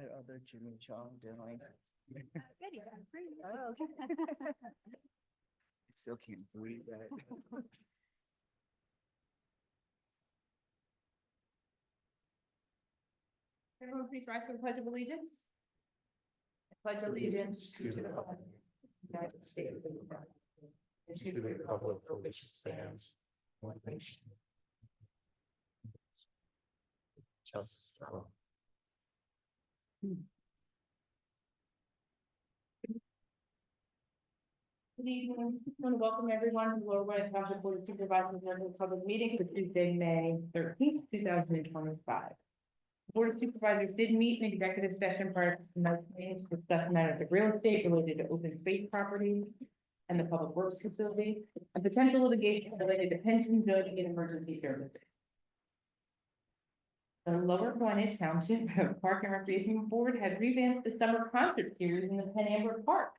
that other Jimmy Chong doing? Good, you got it free. Oh, okay. I still can't believe that. Everyone please rise for the Pledge of Allegiance. I pledge allegiance to the flag of the United States of America, and to the republic for which it stands, one nation. Justice for all. Good evening. I want to welcome everyone to the Lower White Township Board of Supervisors regular public meeting for Tuesday, May 13th, 2025. The Board of Supervisors did meet in executive session prior to tonight's meeting to discuss matters of real estate related to open space properties and the public works facility, and potential litigation related to pension zoning and emergency services. The Lower Gwinnett Township Park and Recreation Board has revamped the summer concert series in the Penn Amber Park.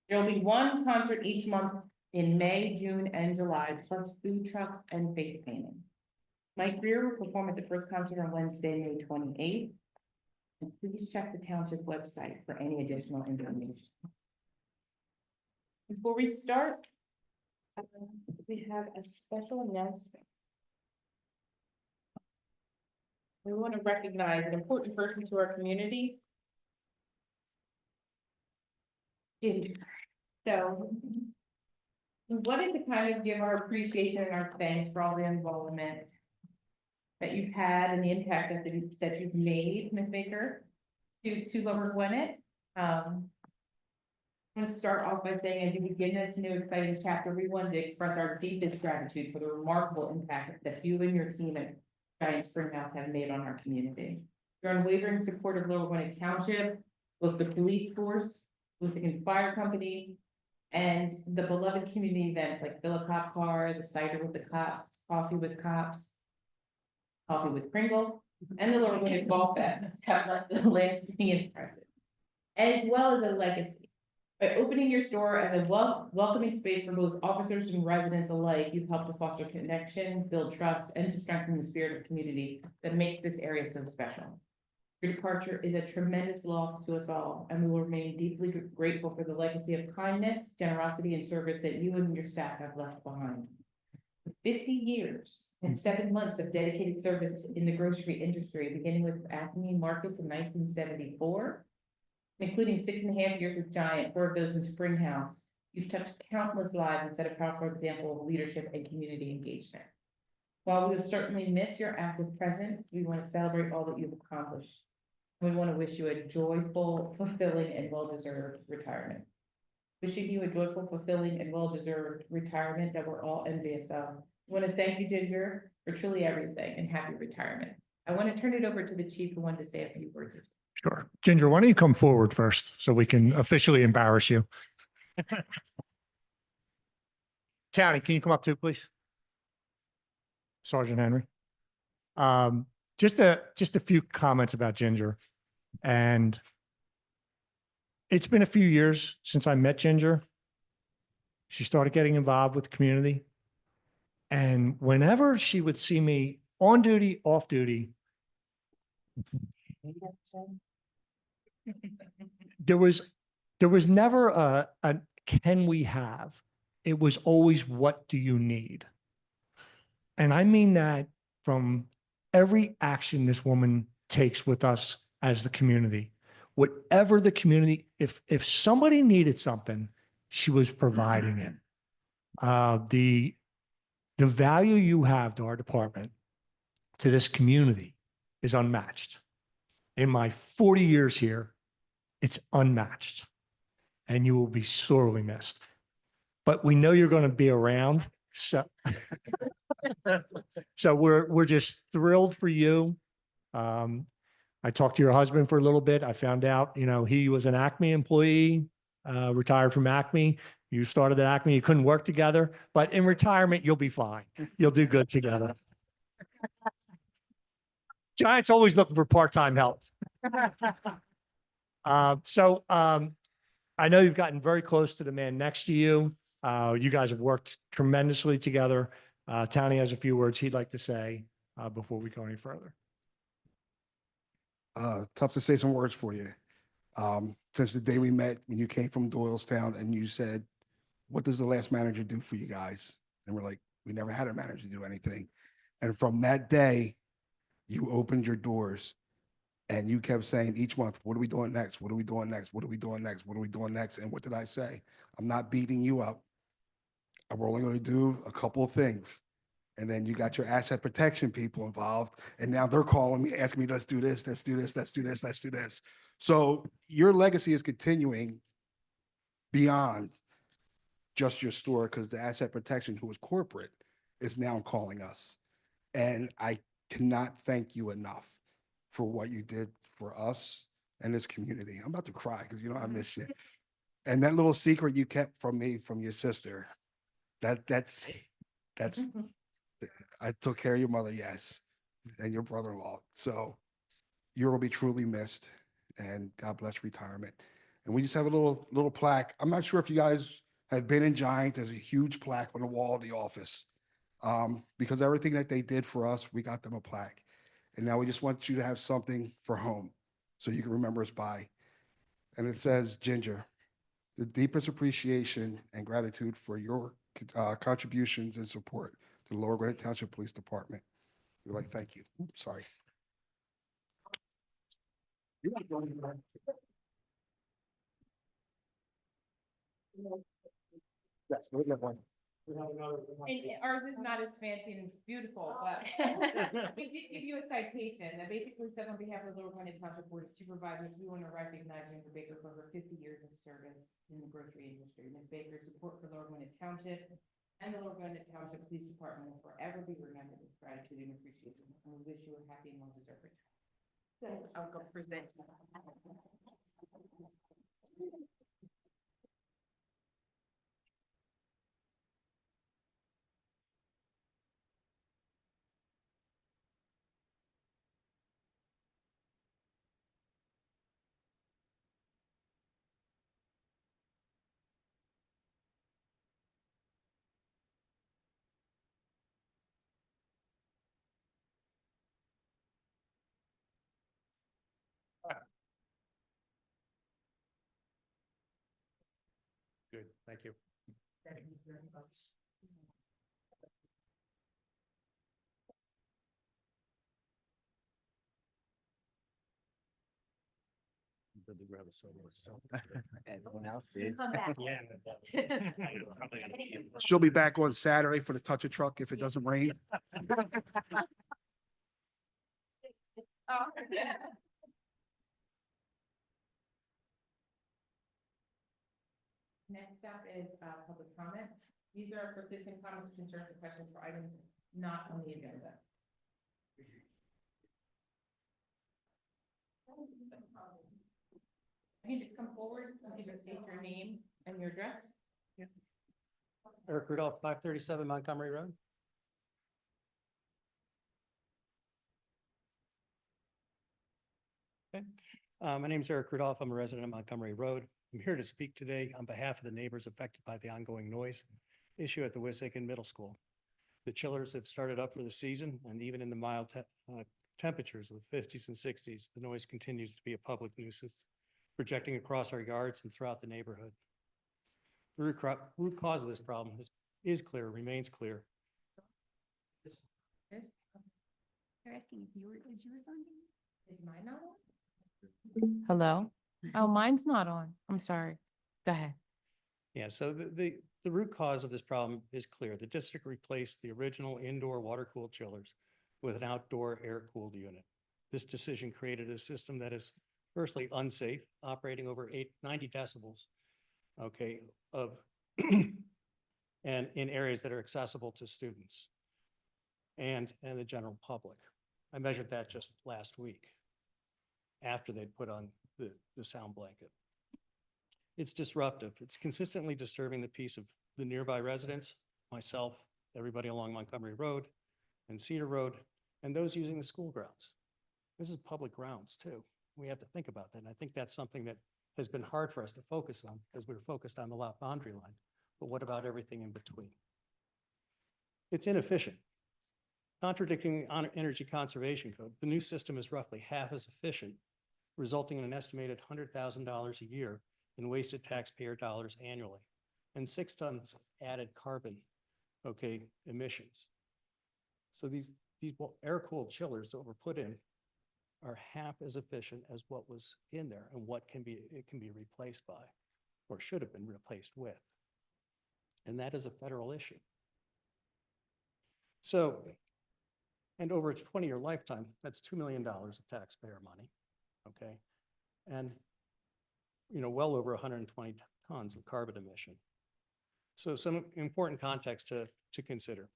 There will be one concert each month in May, June, and July, plus food trucks and face painting. Mike Greer will perform at the first concert on Wednesday, May 28th. And please check the township website for any additional information. Before we start, we have a special announcement. We want to recognize an important person to our community. Ginger. So we wanted to kind of give our appreciation and our thanks for all the involvement that you've had and the impact that you've made, Ms. Baker, to Lower Gwinnett. I'm going to start off by saying, as you begin this new exciting chapter, we wanted to express our deepest gratitude for the remarkable impact that you and your team at Giant Springhouse have made on our community. Your unwavering support of Lower Gwinnett Township, both the police force, Wisconsin Fire Company, and the beloved community events like Fill a Cop Car, the Cider with the Cops, Coffee with Cops, Coffee with Pringle, and the Lower Gwinnett Ball Fest have left a lasting impression, as well as a legacy. By opening your store as a welcoming space for both officers and residents alike, you've helped to foster connection, build trust, and to strengthen the spirit of community that makes this area so special. Your departure is a tremendous loss to us all, and we will remain deeply grateful for the legacy of kindness, generosity, and service that you and your staff have left behind. 50 years and 7 months of dedicated service in the grocery industry, beginning with Acme Markets in 1974, including 6.5 years with Giant, 4 of those in Springhouse. You've touched countless lives and set a powerful example of leadership and community engagement. While we will certainly miss your active presence, we want to celebrate all that you've accomplished. We want to wish you a joyful, fulfilling, and well-deserved retirement. Wishing you a joyful, fulfilling, and well-deserved retirement that we're all envious of. I want to thank you, Ginger, for truly everything, and happy retirement. I want to turn it over to the chief who wanted to say a few words. Sure. Ginger, why don't you come forward first so we can officially embarrass you? Townie, can you come up too, please? Sergeant Henry. Just a few comments about Ginger. And it's been a few years since I met Ginger. She started getting involved with the community. And whenever she would see me on duty, off duty, there was never a can we have? It was always, what do you need? And I mean that from every action this woman takes with us as the community. Whatever the community, if somebody needed something, she was providing it. The value you have to our department, to this community, is unmatched. In my 40 years here, it's unmatched, and you will be sorely missed. But we know you're going to be around, so so we're just thrilled for you. I talked to your husband for a little bit. I found out, he was an Acme employee, retired from Acme. You started at Acme. You couldn't work together, but in retirement, you'll be fine. You'll do good together. Giant's always looking for part-time help. I know you've gotten very close to the man next to you. You guys have worked tremendously together. Townie has a few words he'd like to say before we go any further. Tough to say some words for you. Since the day we met, when you came from Doylestown and you said, what does the last manager do for you guys? And we're like, we never had a manager do anything. And from that day, you opened your doors and you kept saying each month, what are we doing next? What are we doing next? What are we doing next? What are we doing next? And what did I say? I'm not beating you up. We're only going to do a couple of things. And then you got your asset protection people involved. And now they're calling me, asking me, let's do this, let's do this, let's do this, let's do this. So your legacy is continuing beyond just your store because the asset protection, who was corporate, is now calling us. And I cannot thank you enough for what you did for us and this community. I'm about to cry because you know I miss you. And that little secret you kept from me from your sister, that's I took care of your mother, yes, and your brother-in-law. So you will be truly missed, and God bless retirement. And we just have a little plaque. I'm not sure if you guys have been in Giant. There's a huge plaque on the wall of the office. Because everything that they did for us, we got them a plaque. And now we just want you to have something for home so you can remember us by. And it says, Ginger, the deepest appreciation and gratitude for your contributions and support to the Lower Gwinnett Township Police Department. We'd like, thank you. Oops, sorry. Yes, we have one. And ours is not as fancy and beautiful, but we did give you a citation that basically said on behalf of the Lower Gwinnett Township Board of Supervisors, we want to recognize Ginger Baker for her 50 years of service in the grocery industry. Ms. Baker's support for Lower Gwinnett Township and the Lower Gwinnett Township Police Department will forever be remembered with gratitude and appreciation. And we wish you a happy and well-deserved retirement. I'll go present. Good, thank you. Thank you very much. Everyone else did. Come back. She'll be back on Saturday for the touch a truck if it doesn't rain. Oh, Next up is public comments. These are for citizen comments, concerns, or questions for items not on the agenda. You can just come forward and either state your name and your address. Eric Rudolph, 537 Montgomery Road. Okay. My name is Eric Rudolph. I'm a resident of Montgomery Road. I'm here to speak today on behalf of the neighbors affected by the ongoing noise issue at the Wissahickon Middle School. The chillers have started up for the season, and even in the mild temperatures of the 50s and 60s, the noise continues to be a public nuisance, projecting across our yards and throughout the neighborhood. The root cause of this problem is clear, remains clear. They're asking if is yours on? Is mine not on? Hello? Oh, mine's not on. I'm sorry. Go ahead. Yeah, so the root cause of this problem is clear. The district replaced the original indoor water-cooled chillers with an outdoor air-cooled unit. This decision created a system that is firstly unsafe, operating over 90 decibels, okay, and in areas that are accessible to students and the general public. I measured that just last week after they'd put on the sound blanket. It's disruptive. It's consistently disturbing the peace of the nearby residents, myself, everybody along Montgomery Road and Cedar Road, and those using the school grounds. This is public grounds too. We have to think about that. And I think that's something that has been hard for us to focus on because we're focused on the lot boundary line. But what about everything in between? It's inefficient. Contradicting energy conservation code, the new system is roughly half as efficient, resulting in an estimated $100,000 a year in wasted taxpayer dollars annually, and 6 tons of added carbon, okay, emissions. So these air-cooled chillers that were put in are half as efficient as what was in there and what it can be replaced by, or should have been replaced with. And that is a federal issue. So, and over its 20-year lifetime, that's $2 million of taxpayer money, okay? And, well over 120 tons of carbon emission. So some important context to consider.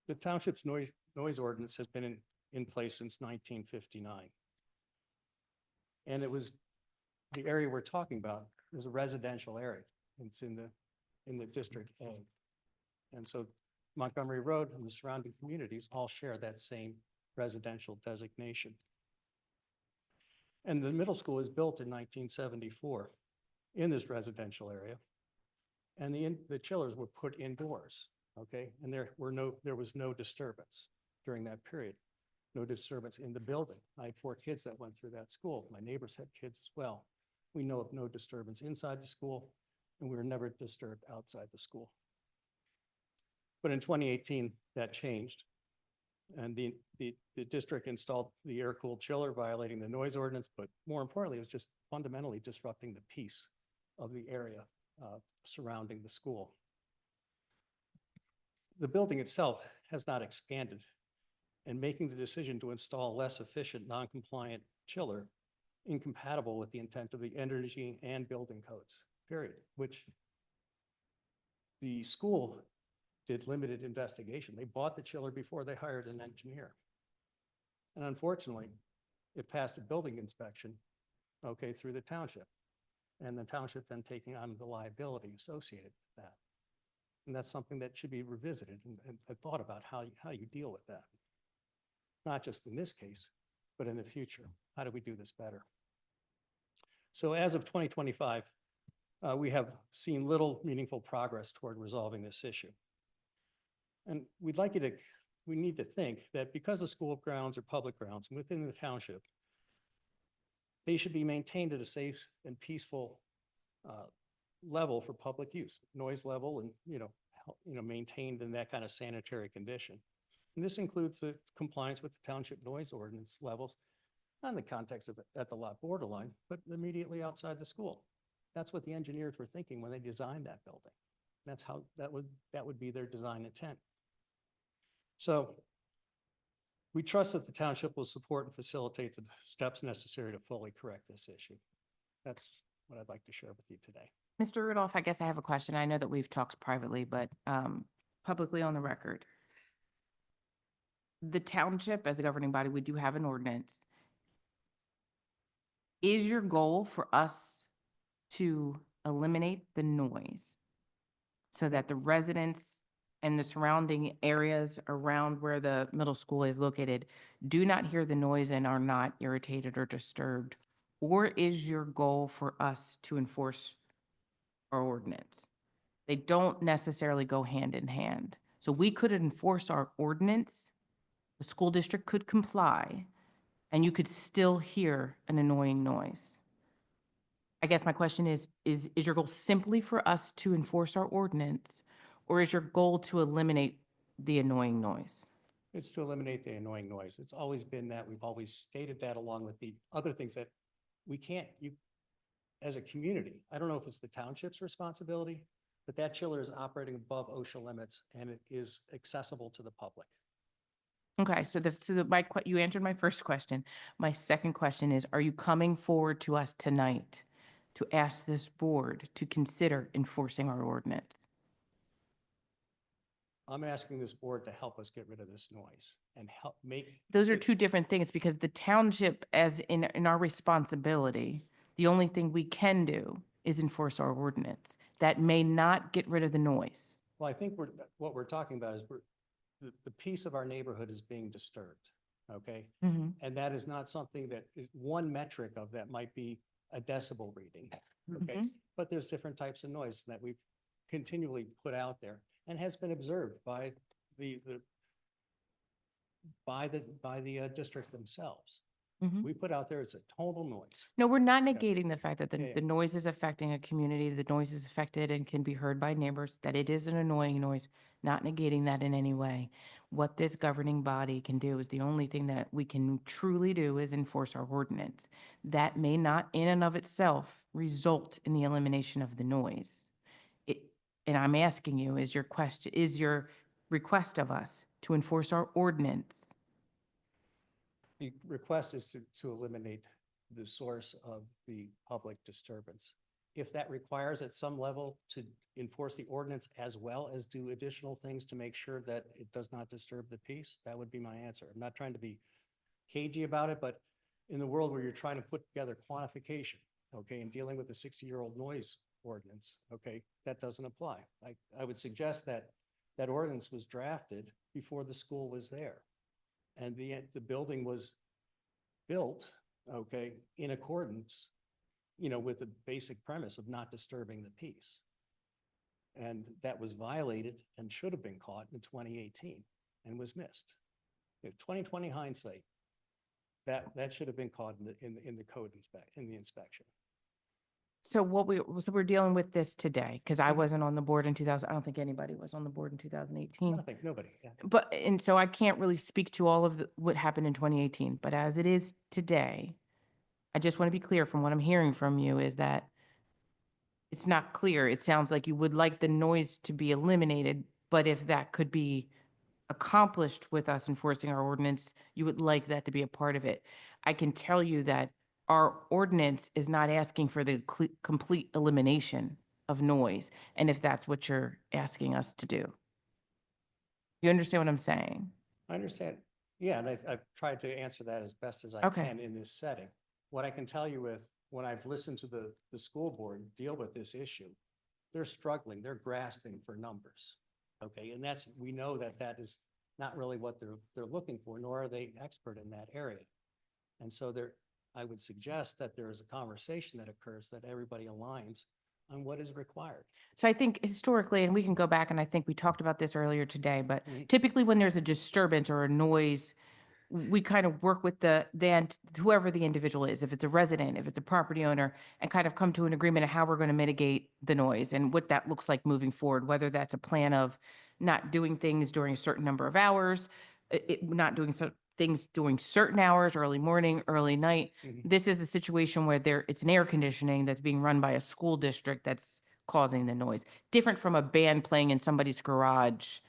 The township's noise ordinance has been in place since 1959. And it was, the area we're talking about is a residential area. It's in the District A. And so Montgomery Road and the surrounding communities all share that same residential designation. And the middle school was built in 1974 in this residential area. And the chillers were put indoors, okay? And there was no disturbance during that period. No disturbance in the building. I had 4 kids that went through that school. My neighbors had kids as well. We know of no disturbance inside the school, and we were never disturbed outside the school. But in 2018, that changed. And the district installed the air-cooled chiller, violating the noise ordinance, but more importantly, it was just fundamentally disrupting the peace of the area surrounding the school. The building itself has not expanded, and making the decision to install less efficient, non-compliant chiller incompatible with the intent of the energy and building codes, period, which the school did limited investigation. They bought the chiller before they hired an engineer. And unfortunately, it passed a building inspection, okay, through the township. And the township then taking on the liability associated with that. And that's something that should be revisited and thought about how you deal with that. Not just in this case, but in the future. How do we do this better? So as of 2025, we have seen little meaningful progress toward resolving this issue. And we need to think that because the school grounds are public grounds within the township, they should be maintained at a safe and peaceful level for public use, noise level, and maintained in that kind of sanitary condition. And this includes the compliance with the township noise ordinance levels, not in the context of at the lot borderline, but immediately outside the school. That's what the engineers were thinking when they designed that building. That's how that would be their design intent. So we trust that the township will support and facilitate the steps necessary to fully correct this issue. That's what I'd like to share with you today. Mr. Rudolph, I guess I have a question. I know that we've talked privately, but publicly on the record. The township, as a governing body, we do have an ordinance. Is your goal for us to eliminate the noise so that the residents and the surrounding areas around where the middle school is located do not hear the noise and are not irritated or disturbed? Or is your goal for us to enforce our ordinance? They don't necessarily go hand in hand. So we could enforce our ordinance, the school district could comply, and you could still hear an annoying noise. I guess my question is your goal simply for us to enforce our ordinance, or is your goal to eliminate the annoying noise? It's to eliminate the annoying noise. It's always been that. We've always stated that, along with the other things that we can't, as a community, I don't know if it's the township's responsibility, but that chiller is operating above OSHA limits and it is accessible to the public. Okay, so you answered my first question. My second question is, are you coming forward to us tonight to ask this board to consider enforcing our ordinance? I'm asking this board to help us get rid of this noise and help make. Those are two different things, because the township, as in our responsibility, the only thing we can do is enforce our ordinance. That may not get rid of the noise. Well, I think what we're talking about is the peace of our neighborhood is being disturbed, okay? Mhm. And that is not something that is one metric of that might be a decibel reading, okay? But there's different types of noise that we've continually put out there and has been observed by the by the district themselves. Mhm. We put out there, it's a total noise. No, we're not Yeah. negating the fact that Yeah, yeah. the noise is affecting a community, the noise is affected and can be heard by neighbors, that it is an annoying noise, not negating that in any way. What this governing body can do is the only thing that we can truly do is enforce our ordinance. That may not in and of itself result in the elimination of the noise. And I'm asking you, is your request of us to enforce our ordinance? The request is to eliminate the source of the public disturbance. If that requires at some level to enforce the ordinance as well as do additional things to make sure that it does not disturb the peace, that would be my answer. I'm not trying to be cagey about it, but in the world where you're trying to put together quantification, okay, and dealing with the 60-year-old noise ordinance, okay, that doesn't apply. I would suggest that that ordinance was drafted before the school was there. And the building was built, okay, in accordance, with the basic premise of not disturbing the peace. And that was violated and should have been caught in 2018 and was missed. With 2020 hindsight, that should have been caught in the code in the inspection. So we're dealing with this today, because I Mhm. wasn't on the board in 2000, I don't think anybody was on the board in 2018. Nothing, nobody, yeah. But, and so I can't really speak to all of what happened in 2018, but as it is today, I just want to be clear from what I'm hearing from you is that it's not clear. It sounds like you would like the noise to be eliminated, but if that could be accomplished with us enforcing our ordinance, you would like that to be a part of it. I can tell you that our ordinance is not asking for the complete elimination of noise, and if that's what you're asking us to do. You understand what I'm saying? I understand. Yeah, and I've tried to answer that as best as I Okay. can in this setting. What I can tell you when I've listened to the school board deal with this issue, they're struggling, they're grasping for numbers. Okay, and we know that is not really what they're looking for, nor are they expert in that area. And so I would suggest that there is a conversation that occurs that everybody aligns on what is required. So I think historically, and we can go back, and I think we talked about this earlier today, but Mhm. typically when there's a disturbance or a noise, we kind of work with whoever the individual is, if it's a resident, if it's a property owner, and kind of come to an agreement of how we're going to mitigate the noise and what that looks like moving forward, whether that's a plan of not doing things during a certain number of hours, not doing things during certain hours, early morning, early night. Mhm. This is a situation where it's an air conditioning that's being run by a school district that's causing the noise, different from a band playing in somebody's garage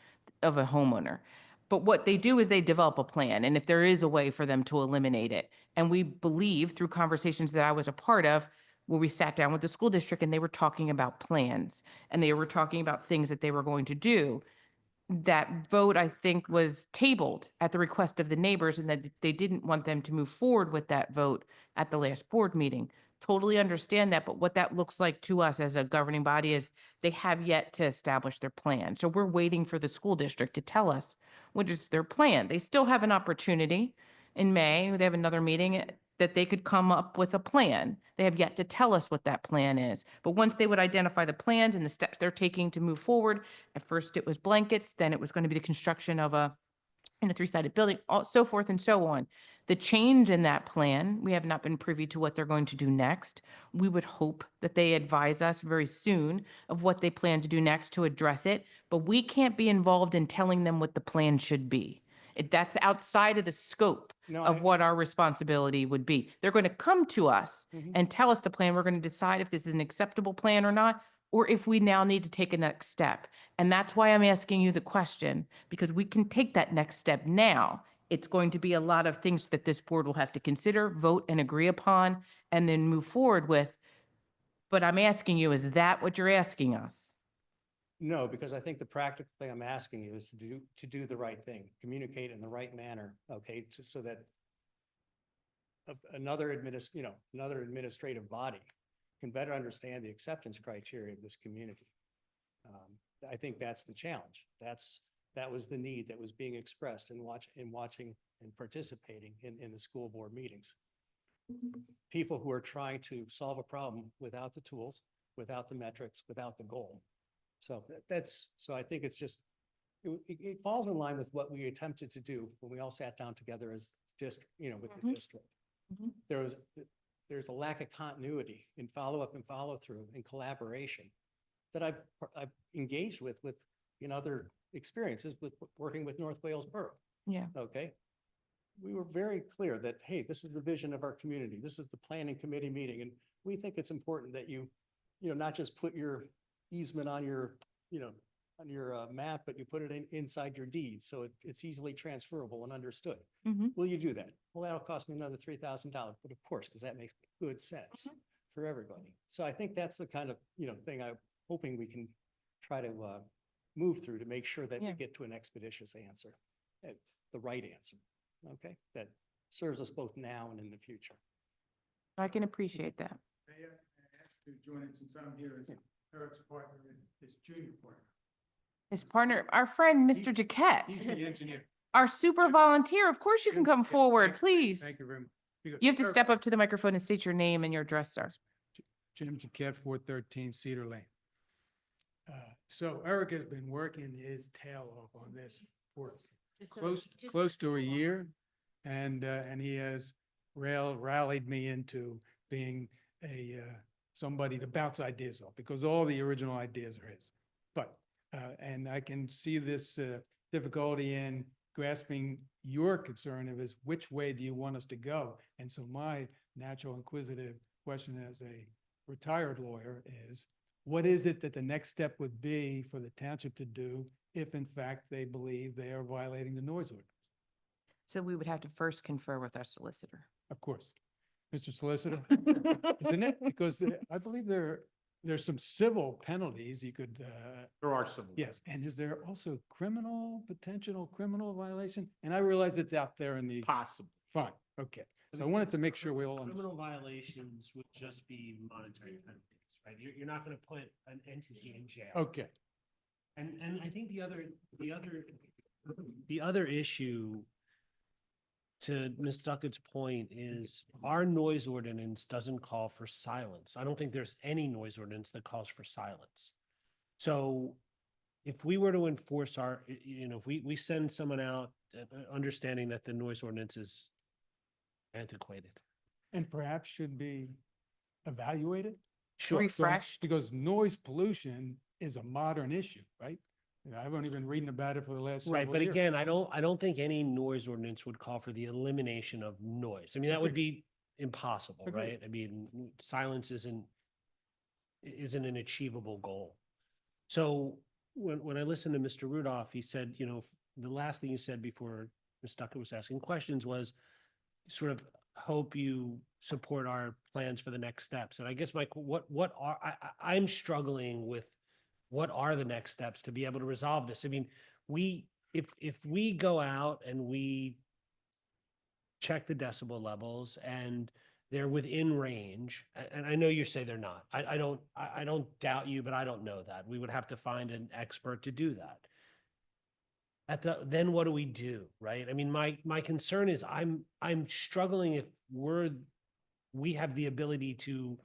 of a homeowner. But what they do is they develop a plan, and if there is a way for them to eliminate it. And we believe through conversations that I was a part of, where we sat down with the school district and they were talking about plans and they were talking about things that they were going to do. That vote, I think, was tabled at the request of the neighbors, and that they didn't want them to move forward with that vote at the last board meeting. Totally understand that, but what that looks like to us as a governing body is they have yet to establish their plan. So we're waiting for the school district to tell us what is their plan. They still have an opportunity in May, they have another meeting, that they could come up with a plan. They have yet to tell us what that plan is. But once they would identify the plans and the steps they're taking to move forward, at first it was blankets, then it was going to be the construction of a 3-sided building, so forth and so on. The change in that plan, we have not been privy to what they're going to do next. We would hope that they advise us very soon of what they plan to do next to address it, but we can't be involved in telling them what the plan should be. That's outside of the scope No, of what our responsibility would be. They're going to come to us Mhm. and tell us the plan. We're going to decide if this is an acceptable plan or not, or if we now need to take a next step. And that's why I'm asking you the question, because we can take that next step now. It's going to be a lot of things that this board will have to consider, vote, and agree upon, and then move forward with. But I'm asking you, is that what you're asking us? No, because I think the practical thing I'm asking you is to do the right thing, communicate in the right manner, okay, so that another administrative body can better understand the acceptance criteria of this community. I think that's the challenge. That was the need that was being expressed in watching and participating in the school board meetings. People who are trying to solve a problem without the tools, without the metrics, without the goal. So so I think it's just, it falls in line with what we attempted to do when we all sat down together as district, with the Mhm. district. Mhm. There's a lack of continuity in follow-up and follow-through and collaboration that I've engaged with in other experiences with working with North Wales Borough. Yeah. Okay. We were very clear that, hey, this is the vision of our community. This is the planning committee meeting. And we think it's important that you not just put your easement on your, on your map, but you put it inside your deed. So it's easily transferable and understood. Mhm. Will you do that? Well, that'll cost me another $3,000, but of course, because that makes good sense for everybody. So I think that's the kind of, thing I'm hoping we can try to move through to make sure that we Yeah. get to an expeditious answer, the right answer. Okay, that serves us both now and in the future. I can appreciate that. May I ask to join in since I'm here as Eric's partner and his junior partner? His partner, our friend, Mr. He's Jaquette, the engineer. our super volunteer. Of course you can come Yes, forward, thank- please. Thank you very much. Because You have to Eric- step up to the microphone and state your name and your address, sir. Jim Jaquette, 413 Cedar Lane. So Eric has been working his tail off on this for close to a year. And he has rallied me into being somebody to bounce ideas off, because all the original ideas are his. But, and I can see this difficulty in grasping your concern of is which way do you want us to go? And so my natural inquisitive question as a retired lawyer is, what is it that the next step would be for the township to do if in fact they believe they are violating the noise ordinance? So we would have to first confer with our solicitor. Of course. Mr. Solicitor, isn't it? Because I believe there's some civil penalties you could, There are some. yes. And is there also potential criminal violation? And I realize it's out there in the, Possible. fine, okay. So I wanted to make sure we all understand. Criminal violations would just be monetary penalties, right? You're not gonna put an entity in jail. Okay, And I think the other issue, to Ms. Duckett's point, is our noise ordinance doesn't call for silence. I don't think there's any noise ordinance that calls for silence. So if we were to enforce if we send someone out, understanding that the noise ordinance is antiquated. and perhaps should be evaluated? Sure. Refreshed. Because noise pollution is a modern issue, right? I've only been reading about it for the last Right, several but years. again, I don't think any noise ordinance would call for the elimination of noise. I mean, that would be impossible, Agreed. right? I mean, silence isn't an achievable goal. So when I listened to Mr. Rudolph, he said, the last thing he said before Ms. Duckett was asking questions was sort of hope you support our plans for the next steps. And I guess I'm struggling with what are the next steps to be able to resolve this? I mean, if we go out and we check the decibel levels and they're within range, and I know you say they're not. I don't doubt you, but I don't know that. We would have to find an expert to do that. Then what do we do, right? I mean, my concern is I'm struggling if we have the ability to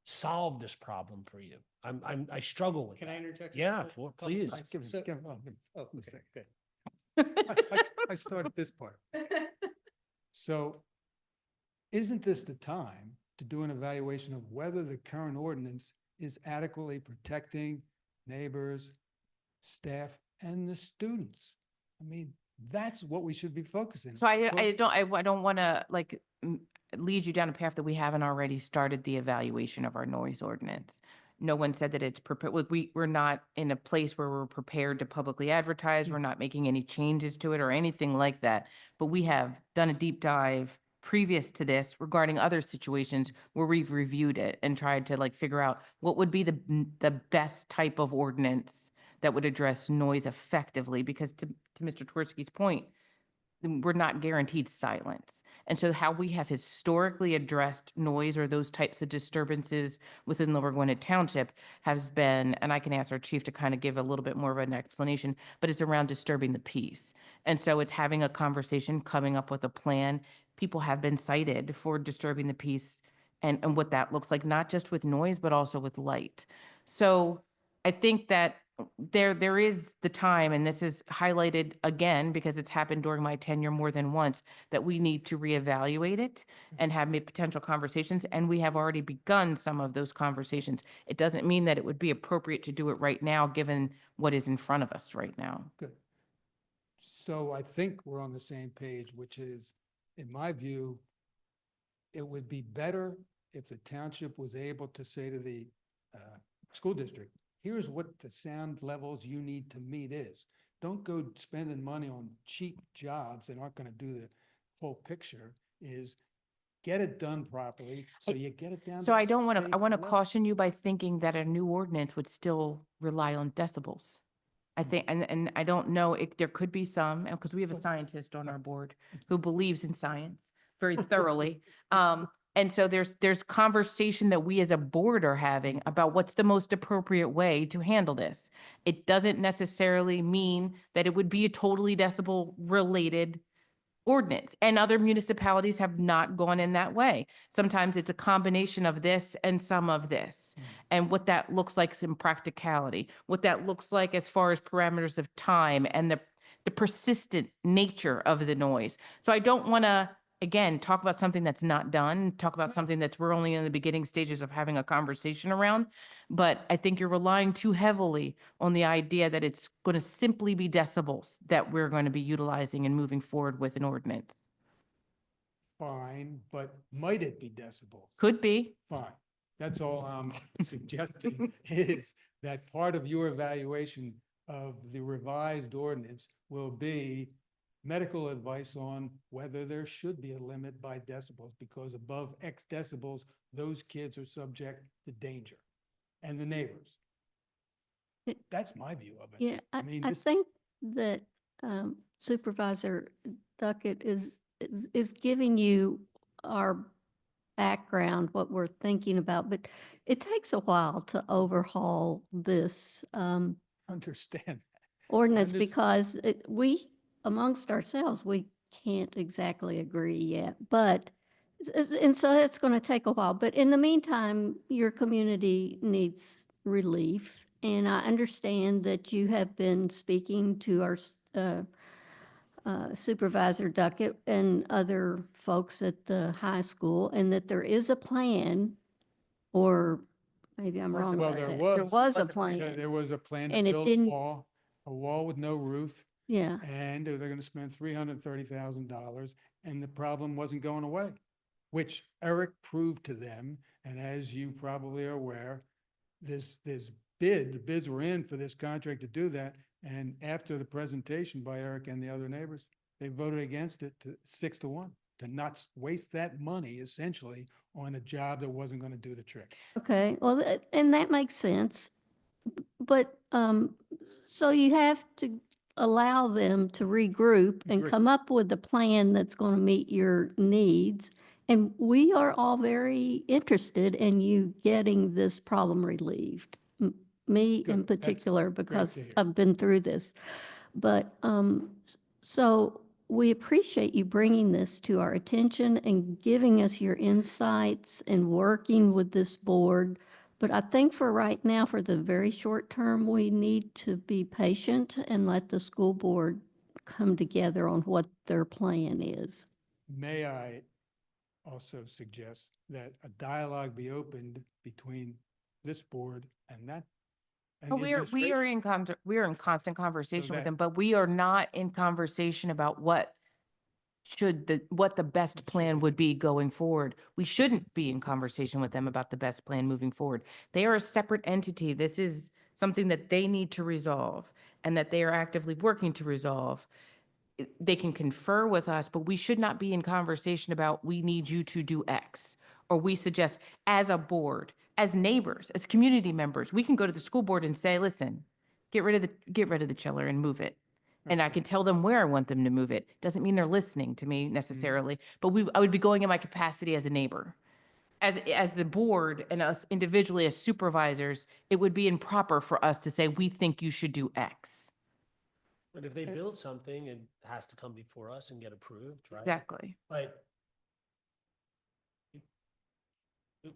solve this problem for you. I struggle with Can that. I interject? Yeah, for a couple please. things? Give me- So- give me- oh, Oh, give me a okay, second. good. I started this part. So isn't this the time to do an evaluation of whether the current ordinance is adequately protecting neighbors, staff, and the students? I mean, that's what we should be focusing. So I Well, don't want to lead you down a path that we haven't already started the evaluation of our noise ordinance. No one said that it's prepared. We're not in a place where we're prepared to publicly advertise. We're not making any changes to it or anything like that. But we have done a deep dive previous to this regarding other situations where we've reviewed it and tried to figure out what would be the best type of ordinance that would address noise effectively. Because to Mr. Tversky's point, we're not guaranteed silence. And so how we have historically addressed noise or those types of disturbances within Lower Gwinnett Township has been, and I can ask our chief to kind of give a little bit more of an explanation, but it's around disturbing the peace. And so it's having a conversation, coming up with a plan. People have been cited for disturbing the peace and what that looks like, not just with noise, but also with light. So I think that there is the time, and this is highlighted again because it's happened during my tenure more than once, that we need to reevaluate it and have potential conversations, and we have already begun some of those conversations. It doesn't mean that it would be appropriate to do it right now, given what is in front of us right now. Good. So I think we're on the same page, which is, in my view, it would be better if the township was able to say to the school district, here's what the sound levels you need to meet is. Don't go spending money on cheap jobs that aren't going to do the whole picture. Is get it done properly, so you get it down. So to I a don't want to, safe I want to level. caution you by thinking that a new ordinance would still rely on decibels. I think, and I don't know if there could be some, because we have a scientist on our board who believes in science very thoroughly. And so there's conversation that we as a board are having about what's the most appropriate way to handle this. It doesn't necessarily mean that it would be a totally decibel related ordinance, and other municipalities have not gone in that way. Sometimes it's a combination of this and some of this, and what that looks like in practicality, what that looks like as far as parameters of time and the persistent nature of the noise. So I don't want to, again, talk about something that's not done, talk about something that's we're only in the beginning stages of having a conversation around. But I think you're relying too heavily on the idea that it's going to simply be decibels that we're going to be utilizing and moving forward with an ordinance. Fine, but might it be decibel? Could be. Fine. That's all I'm suggesting, is that part of your evaluation of the revised ordinance will be medical advice on whether there should be a limit by decibels, because above X decibels, those kids are subject to danger, and the neighbors. That's my view of it. Yeah, I mean, I this- think that Supervisor Duckett is giving you our background, what we're thinking about, but it takes a while to overhaul this Understand. ordinance Unders- because we, amongst ourselves, we can't exactly agree yet. But, and so it's going to take a while. But in the meantime, your community needs relief. And I understand that you have been speaking to our Supervisor Duckett and other folks at the high school, and that there is a plan, or maybe I'm wrong Well, about there that. was. There was a Yeah, plan. there was a plan to And it build didn't- a wall with no roof, Yeah, and they're gonna spend $330,000, and the problem wasn't going away, which Eric proved to them. And as you probably are aware, the bids were in for this contract to do that. And after the presentation by Eric and the other neighbors, they voted against it to 6-1, to not waste that money essentially on a job that wasn't gonna do the trick. okay, well, and that makes sense. But, so you have to allow them to regroup and Agree. come up with a plan that's going to meet your needs. And we are all very interested in you getting this problem relieved. Me Good. in That's particular, to because hear. I've been through this. But, so we appreciate you bringing this to our attention and giving us your insights and working with this board. But I think for right now, for the very short term, we need to be patient and let the school board come together on what their plan is. May I also suggest that a dialogue be opened between this board and that? and Oh, the we are administration? we are in constant conversation with that- them, but we are not in conversation about what the best plan would be going forward. We shouldn't be in conversation with them about the best plan moving forward. They are a separate entity. This is something that they need to resolve and that they are actively working to resolve. They can confer with us, but we should not be in conversation about, we need you to do X. Or we suggest, as a board, as neighbors, as community members, we can go to the school board and say, listen, get rid of the chiller and move it. And I can tell them where I want them to move it. Doesn't mean they're listening to me necessarily, but I would be going in my capacity as a neighbor. As the board and us individually as supervisors, it would be improper for us to say, we think you should do X. But if they build something, it has to come before us and get approved, right? Exactly. But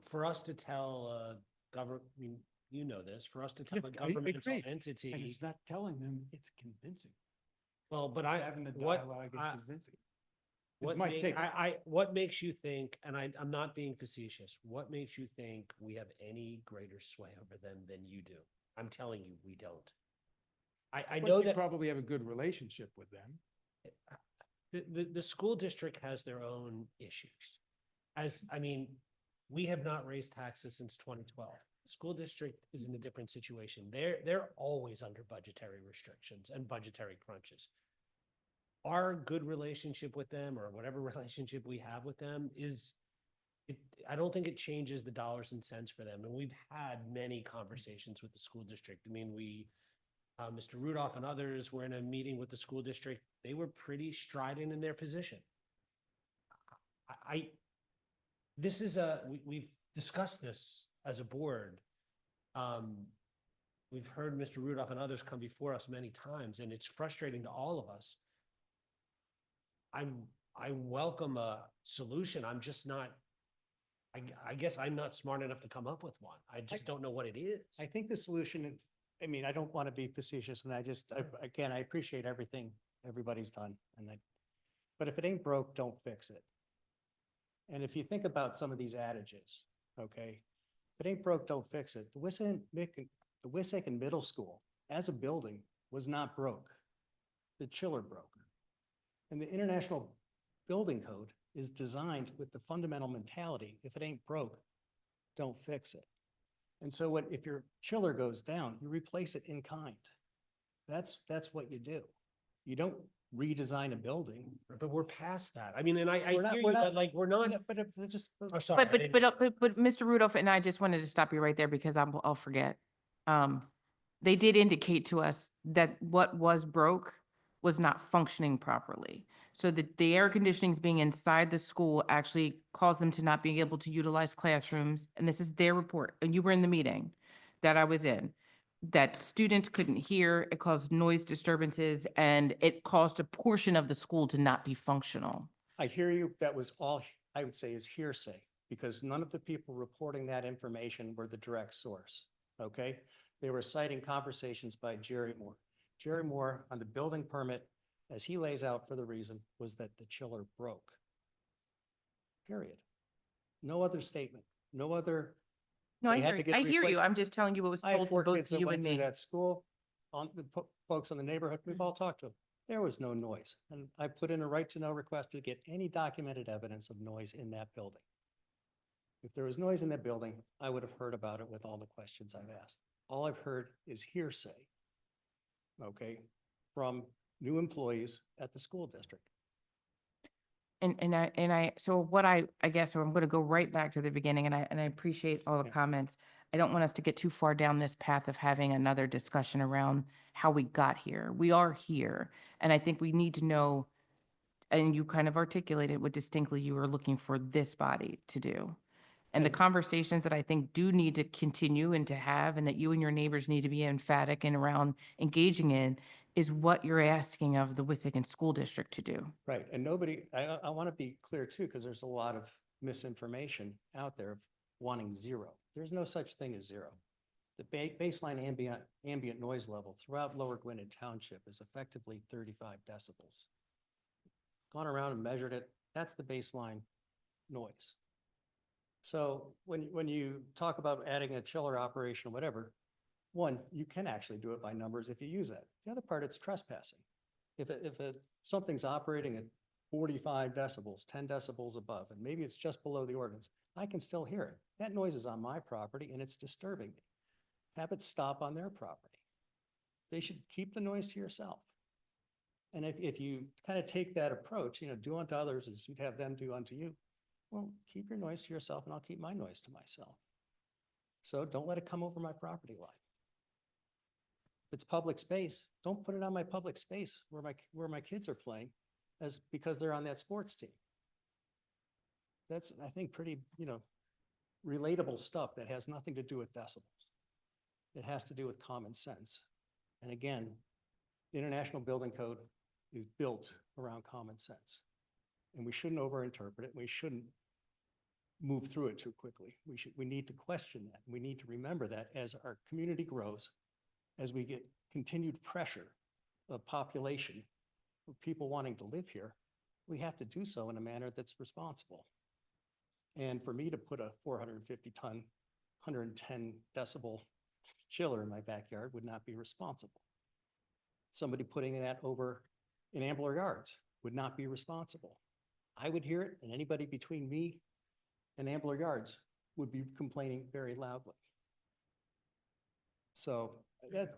for us to tell government, you know this, for us to tell Yeah, a I governmental agree. And entity, it's not telling them it's convincing. well, but It's I, having the what, dialogue and I- convincing. what my make, take. what makes you think, and I'm not being facetious, what makes you think we have any greater sway over them than you do? I'm telling you, we don't. I But know you that probably have a good relationship with them. the school district has their own issues. I mean, we have not raised taxes since 2012. The school district is in a different situation. They're always under budgetary restrictions and budgetary crunches. Our good relationship with them, or whatever relationship we have with them, I don't think it changes the dollars and cents for them. And we've had many conversations with the school district. I mean, Mr. Rudolph and others were in a meeting with the school district. They were pretty strident in their position. We've discussed this as a board. We've heard Mr. Rudolph and others come before us many times, and it's frustrating to all of us. I welcome a solution. I'm just not, I guess I'm not smart enough to come up with one. I just don't know what it is. I think the solution, I mean, I don't want to be facetious and again, I appreciate everything everybody's done but if it ain't broke, don't fix it. And if you think about some of these adages, okay, if it ain't broke, don't fix it. The Wissahickon Middle School as a building was not broke. The chiller broke. And the International Building Code is designed with the fundamental mentality, if it ain't broke, don't fix it. And so if your chiller goes down, you replace it in kind. That's what you do. You don't redesign a building. But we're past that. I mean, and I We're not- hear we're you, not- but like, we're not, But if they're just, oh, sorry. But Mr. Rudolph, and I just wanted to stop you right there because I'll forget. They did indicate to us that what was broke was not functioning properly. So the air conditionings being inside the school actually caused them to not being able to utilize classrooms. And this is their report, and you were in the meeting that I was in. That students couldn't hear, it caused noise disturbances, and it caused a portion of the school to not be functional. I hear you, that was all, I would say is hearsay, because none of the people reporting that information were the direct source, okay? They were citing conversations by Jerry Moore. Jerry Moore on the building permit, as he lays out for the reason, was that the chiller broke. Period. No other statement, no other. No, I They had hear, to get I hear you. replaced. I'm just telling you what was I have told to 4 both kids that you went and through me. that school, on the folks in the neighborhood, we've all talked to them. There was no noise. And I put in a right to know request to get any documented evidence of noise in that building. If there was noise in that building, I would have heard about it with all the questions I've asked. All I've heard is hearsay, okay, from new employees at the school district. So what I guess, so I'm going to go right back to the beginning, and I appreciate all the Yeah. comments. I don't want us to get too far down this path of having another discussion around how we got here. We are here, and I think we need to know, and you kind of articulated what distinctly you were looking for this body to do. And the conversations that I think do need to continue and to have, and that you and your neighbors need to be emphatic and around engaging in, is what you're asking of the Wissahickon School District to do. Right, and I want to be clear too, because there's a lot of misinformation out there of wanting zero. There's no such thing as zero. The baseline ambient noise level throughout Lower Gwinnett Township is effectively 35 decibels. Gone around and measured it, that's the baseline noise. So when you talk about adding a chiller operation, whatever, one, you can actually do it by numbers if you use that. The other part, it's trespassing. If something's operating at 45 decibels, 10 decibels above, and maybe it's just below the ordinance, I can still hear it. That noise is on my property and it's disturbing me. Have it stop on their property. They should keep the noise to yourself. And if you kind of take that approach, do unto others as you'd have them do unto you, well, keep your noise to yourself and I'll keep my noise to myself. So don't let it come over my property line. If it's public space, don't put it on my public space where my kids are playing because they're on that sports team. That's, I think, pretty, relatable stuff that has nothing to do with decibels. It has to do with common sense. And again, the International Building Code is built around common sense. And we shouldn't overinterpret it. We shouldn't move through it too quickly. We need to question that. We need to remember that as our community grows, as we get continued pressure of population, of people wanting to live here, we have to do so in a manner that's responsible. And for me to put a 450-ton, 110 decibel chiller in my backyard would not be responsible. Somebody putting that over in Ambler Yards would not be responsible. I would hear it, and anybody between me and Ambler Yards would be complaining very loudly. So that,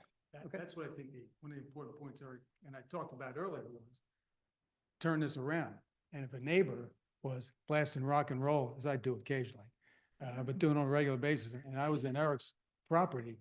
okay. That's what I think one of the important points are, and I talked about earlier was turn this around. And if a neighbor was blasting rock and roll, as I do occasionally, but doing it on a regular basis, and I was in Eric's property,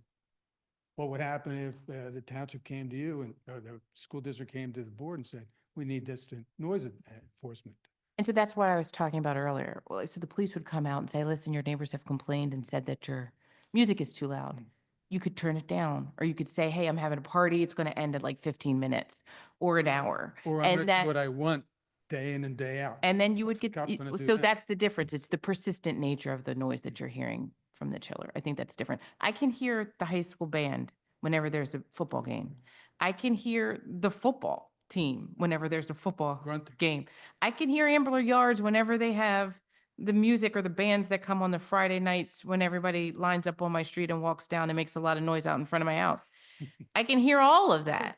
what would happen if the township came to you and, or the school district came to the board and said, we need this to noise enforcement? And so that's what I was talking about earlier. Well, so the police would come out and say, listen, your neighbors have complained and said that your music is too loud. You could turn it down, or you could say, hey, I'm having a party. It's going to end at like 15 minutes or an hour. Or I'm And gonna that- do what I want day in and day out. And then you would What's a get, cop gonna do so then? that's the difference. It's the persistent nature of the noise that you're hearing from the chiller. I think that's different. I can hear the high school band whenever there's a football game. I can hear the football team whenever there's a football Grunting. game. I can hear Ambler Yards whenever they have the music or the bands that come on the Friday nights when everybody lines up on my street and walks down and makes a lot of noise out in front of my house. I can hear all of that.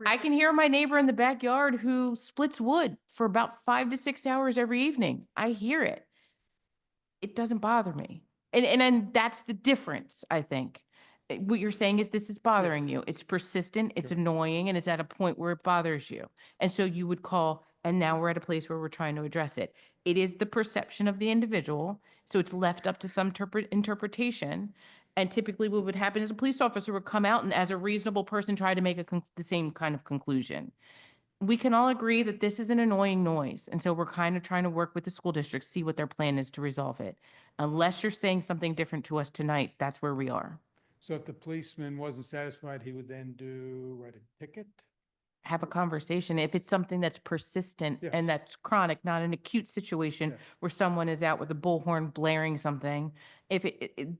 I can hear my neighbor in the backyard who splits wood for about 5 to 6 hours every evening. I hear it. It doesn't bother me. And that's the difference, I think. What you're saying is this is bothering you. It's persistent, it's Sure. annoying, and it's at a point where it bothers you. And so you would call, and now we're at a place where we're trying to address it. It is the perception of the individual, so it's left up to some interpretation. And typically what would happen is a police officer would come out and as a reasonable person try to make the same kind of conclusion. We can all agree that this is an annoying noise. And so we're kind of trying to work with the school district, see what their plan is to resolve it. Unless you're saying something different to us tonight, that's where we are. So if the policeman wasn't satisfied, he would then write a ticket? Have a conversation. If it's something that's persistent Yeah. and that's chronic, not an acute situation Yeah. where someone is out with a bullhorn blaring something, if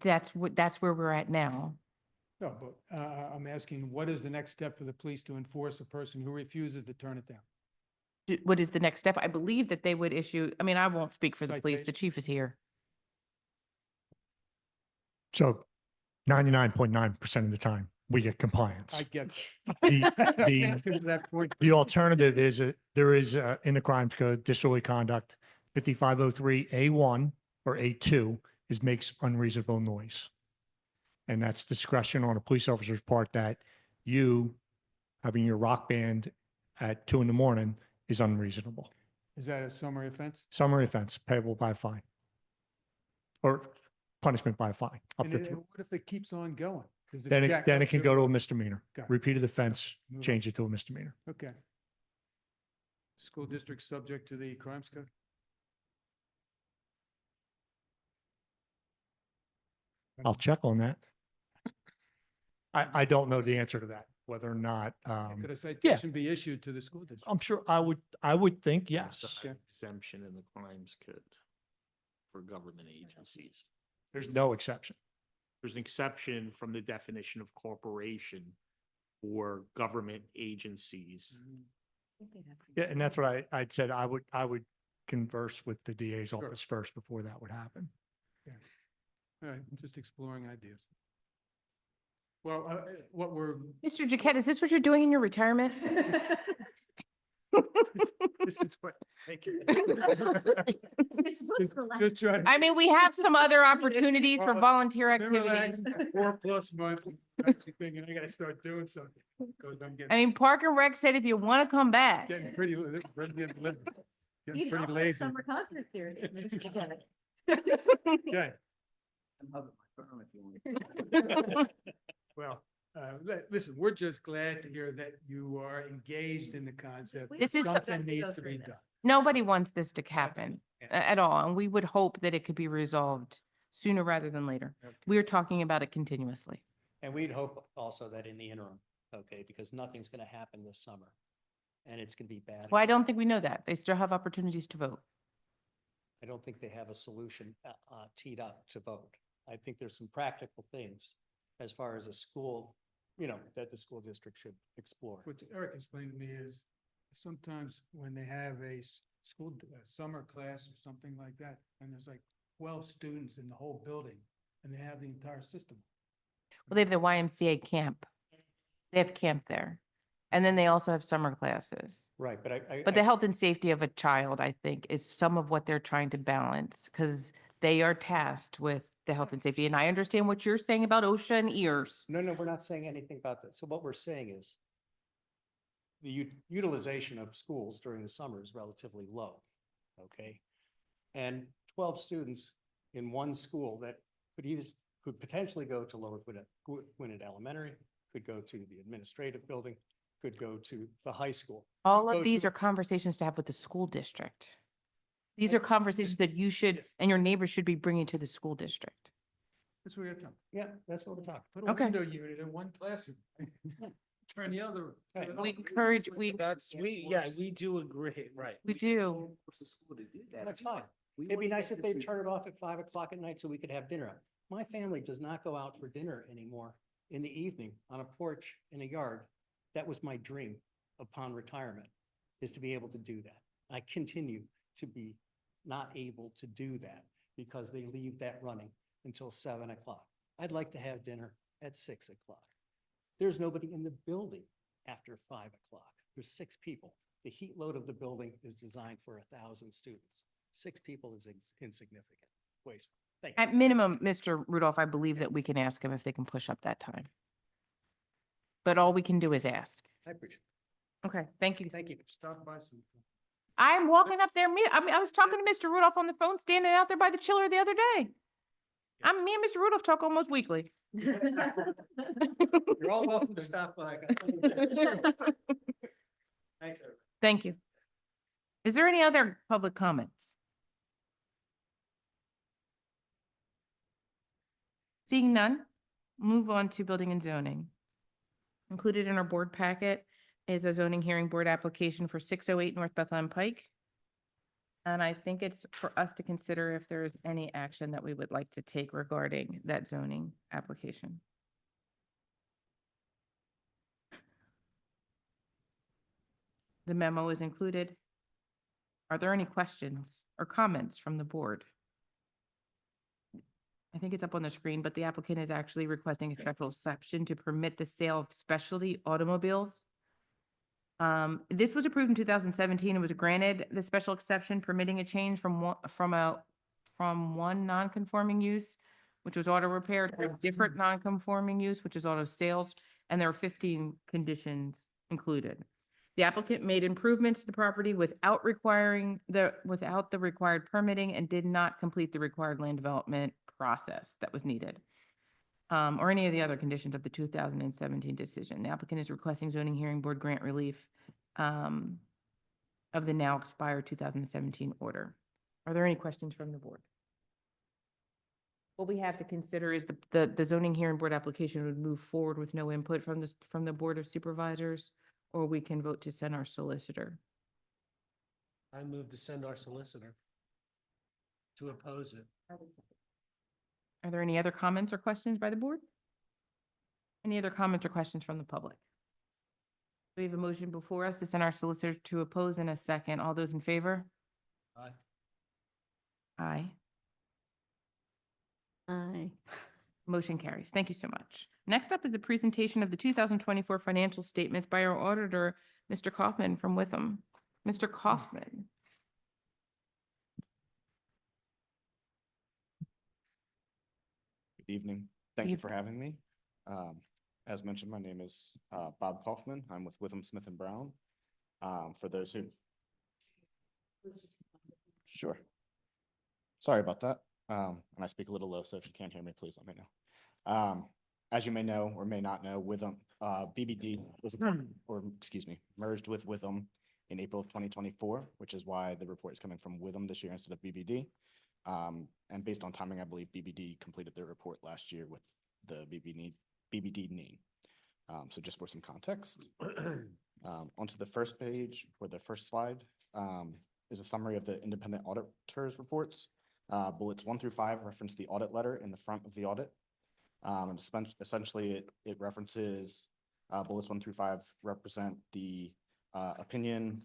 that's where we're at now. No, but I'm asking, what is the next step for the police to enforce a person who refuses to turn it down? What is the next step? I believe that they would issue, I mean, I won't speak for the police. The Citation. chief is here. So 99.9% of the time, we get compliance. I get The, Let's get to that point. the alternative is, there is in the crimes code, disorderly conduct, 5503A1 or A2 is makes unreasonable noise. And that's discretion on a police officer's part that you having your rock band at 2 a.m. is unreasonable. Is that a summary offense? Summary offense payable by a fine or punishment by a fine up And to it- 3. what if it keeps on going? Does Then jack it up can to- go to a misdemeanor. Got it. Repeated offense, Move on. change it to a misdemeanor. Okay. School district subject to the crimes code? I'll check on that. I don't know the answer to that, whether or not, Could a citation be issued to the school district? I'm sure I would think yes. Okay. Exemption in the crimes code for government agencies. There's no exception. There's an exception from the definition of corporation for government agencies. Yeah, and that's what I'd said. I would converse with the DA's Sure. office first before that would happen. All right, I'm just exploring ideas. Well, what we're, Mr. Jaquette, is this what you're doing in your retirement? this is what, thank you. You're supposed to relax. Just trying. I mean, we have some other opportunities for Well, volunteer been relaxing activities. for 4+ months, and actually thinking I gotta start doing something, because I'm I getting, mean, Park and Rec said if you want to come back. getting pretty, this is pretty getting You pretty know, lazy. summer concert series, Mr. Jaquette. Okay, I'm hugging my phone if you want. well, listen, we're just glad to hear that you are engaged in the concept. This is- Something needs to be done. Nobody wants this to happen at all, and we would hope that it could be resolved sooner rather than later. Okay. We're talking about it continuously. And we'd hope also that in the interim, okay, because nothing's going to happen this summer. And it's going to be bad. Well, I don't think we know that. They still have opportunities to vote. I don't think they have a solution teed up to vote. I think there's some practical things as far as a school, that the school district should explore. What Eric explained to me is sometimes when they have a summer class or something like that, and there's like 12 students in the whole building and they have the entire system. Well, they have the YMCA camp. They have camp there. And then they also have summer classes. Right, but But the health and safety of a child, I think, is some of what they're trying to balance because they are tasked with the health and safety. And I understand what you're saying about OSHA and ears. No, we're not saying anything about that. So what we're saying is the utilization of schools during the summer is relatively low, okay? And 12 students in one school that could potentially go to Lower Gwinnett Elementary, could go to the administrative building, could go to the high school. All Go of to these the- are conversations to have with the school district. These are conversations that you should, and your neighbors should be bringing to the school district. That's what you're talking. Yeah, that's what we're talking. Put a Okay. window unit in one classroom. Turn the other. Right. We encourage, we do agree, right. we do. That's fine. It'd be nice if they'd turn it off at 5 o'clock at night so we could have dinner. My family does not go out for dinner anymore in the evening on a porch in a yard. That was my dream upon retirement, is to be able to do that. I continue to be not able to do that because they leave that running until 7 o'clock. I'd like to have dinner at 6 o'clock. There's nobody in the building after 5 o'clock. There's 6 people. The heat load of the building is designed for 1,000 students. 6 people is insignificant. Wasteful. Thank you. At minimum, Mr. Rudolph, I believe that we can ask them if they can push up that time. But all we can do is ask. I appreciate Okay, thank you. Thank you. Stop by some. I'm walking up there, I was talking to Mr. Rudolph on the phone, standing out there by the chiller the other day. Me and Mr. Rudolph talk almost weekly. You're all welcome to stop by. Thanks, everybody. Thank you. Is there any other public comments? Seeing none, move on to building and zoning. Included in our board packet is a zoning hearing board application for 608 North Bethlehem Pike. And I think it's for us to consider if there's any action that we would like to take regarding that zoning application. The memo is included. Are there any questions or comments from the board? I think it's up on the screen, but the applicant is actually requesting a special exception to permit the sale of specialty automobiles. This was approved in 2017. It was granted the special exception permitting a change from one non-conforming use, which was auto repair, to a different non-conforming use, which is auto sales, and there are 15 conditions included. The applicant made improvements to the property without the required permitting and did not complete the required land development process that was needed, or any of the other conditions of the 2017 decision. The applicant is requesting zoning hearing board grant relief of the now expired 2017 order. Are there any questions from the board? What we have to consider is the zoning hearing board application would move forward with no input from the Board of Supervisors, or we can vote to send our solicitor. I move to send our solicitor to oppose it. Are there any other comments or questions by the board? Any other comments or questions from the public? We have a motion before us to send our solicitor to oppose in a second. All those in favor? Aye. Aye. Aye. Motion carries. Thank you so much. Next up is the presentation of the 2024 financial statements by our auditor, Mr. Kaufman from Witham. Mr. Kaufman. Good evening. Thank you Eve- for having me. As mentioned, my name is Bob Kaufman. I'm with Witham Smith and Brown. For those who. Sure. Sorry about that. And I speak a little low, so if you can't hear me, please let me know. As you may know or may not know, Witham, BBD was, merged with Witham in April of 2024, which is why the report is coming from Witham this year instead of BBD. And based on timing, I believe BBD completed their report last year with the BBD need. So just for some context, onto the first page or the first slide, is a summary of the independent auditors reports. Bullets 1 through 5 reference the audit letter in the front of the audit. And essentially, it references bullets 1 through 5 represent the opinion,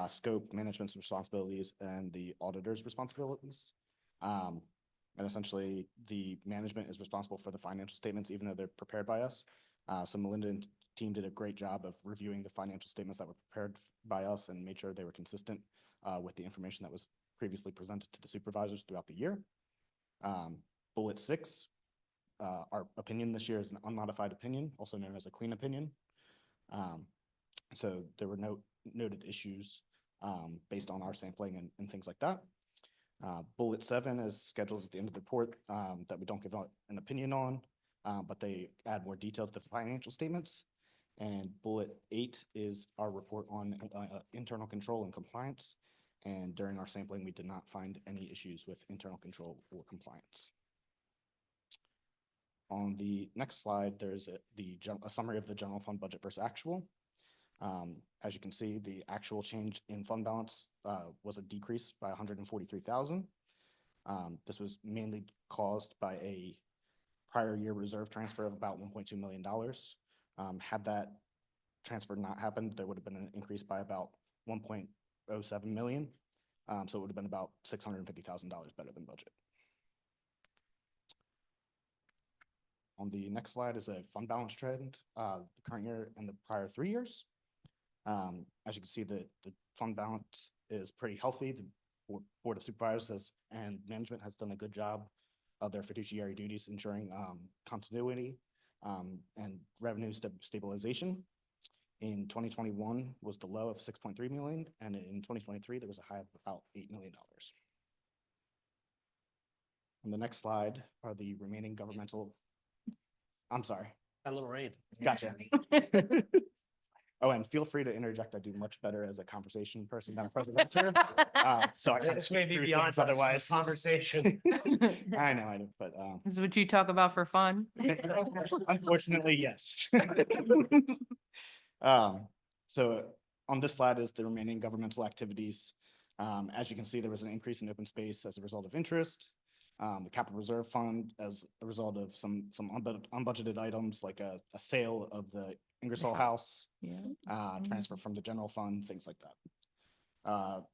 scope, management's responsibilities, and the auditor's responsibilities. And essentially, the management is responsible for the financial statements, even though they're prepared by us. So Melinda and team did a great job of reviewing the financial statements that were prepared by us and made sure they were consistent with the information that was previously presented to the supervisors throughout the year. Bullet 6, our opinion this year is an unmodified opinion, also known as a clean opinion. So there were no noted issues based on our sampling and things like that. Bullet 7 is schedules at the end of the report that we don't give out an opinion on, but they add more detail to the financial statements. And bullet 8 is our report on internal control and compliance. And during our sampling, we did not find any issues with internal control or compliance. On the next slide, there's a summary of the general fund budget versus actual. As you can see, the actual change in fund balance was a decrease by 143,000. This was mainly caused by a prior year reserve transfer of about $1.2 million. Had that transfer not happened, there would have been an increase by about 1.07 million. So it would have been about $650,000 better than budget. On the next slide is a fund balance trend, the current year and the prior 3 years. As you can see, the fund balance is pretty healthy. The Board of Supervisors and management has done a good job of their fiduciary duties, ensuring continuity and revenue stabilization. In 2021 was the low of 6.3 million, and in 2023 there was a high of about $8 million. On the next slide are the remaining governmental. I'm sorry. A little rain. Gotcha. Oh, and feel free to interject. I do much better as a conversation person than a presenter. So I kind of This may be through beyond things us, otherwise. conversation. I know, but This is what you talk about for fun? unfortunately, yes. So on this slide is the remaining governmental activities. As you can see, there was an increase in open space as a result of interest. The capital reserve fund as a result of some unbudgeted items like a sale of the Ingersoll House, Yeah. transfer from the general fund, things like that.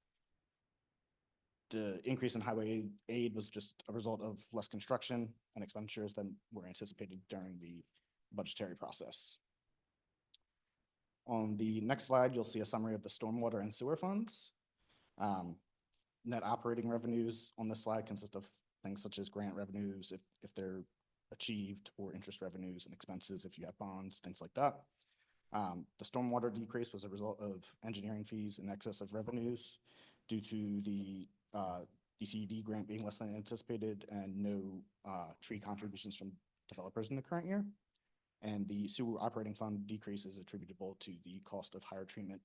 The increase in highway aid was just a result of less construction and expenditures than were anticipated during the budgetary process. On the next slide, you'll see a summary of the stormwater and sewer funds. Net operating revenues on this slide consist of things such as grant revenues, if they're achieved, or interest revenues and expenses if you have bonds, things like that. The stormwater decrease was a result of engineering fees in excess of revenues due to the DCED grant being less than anticipated and no tree contributions from developers in the current year. And the sewer operating fund decrease is attributable to the cost of higher treatment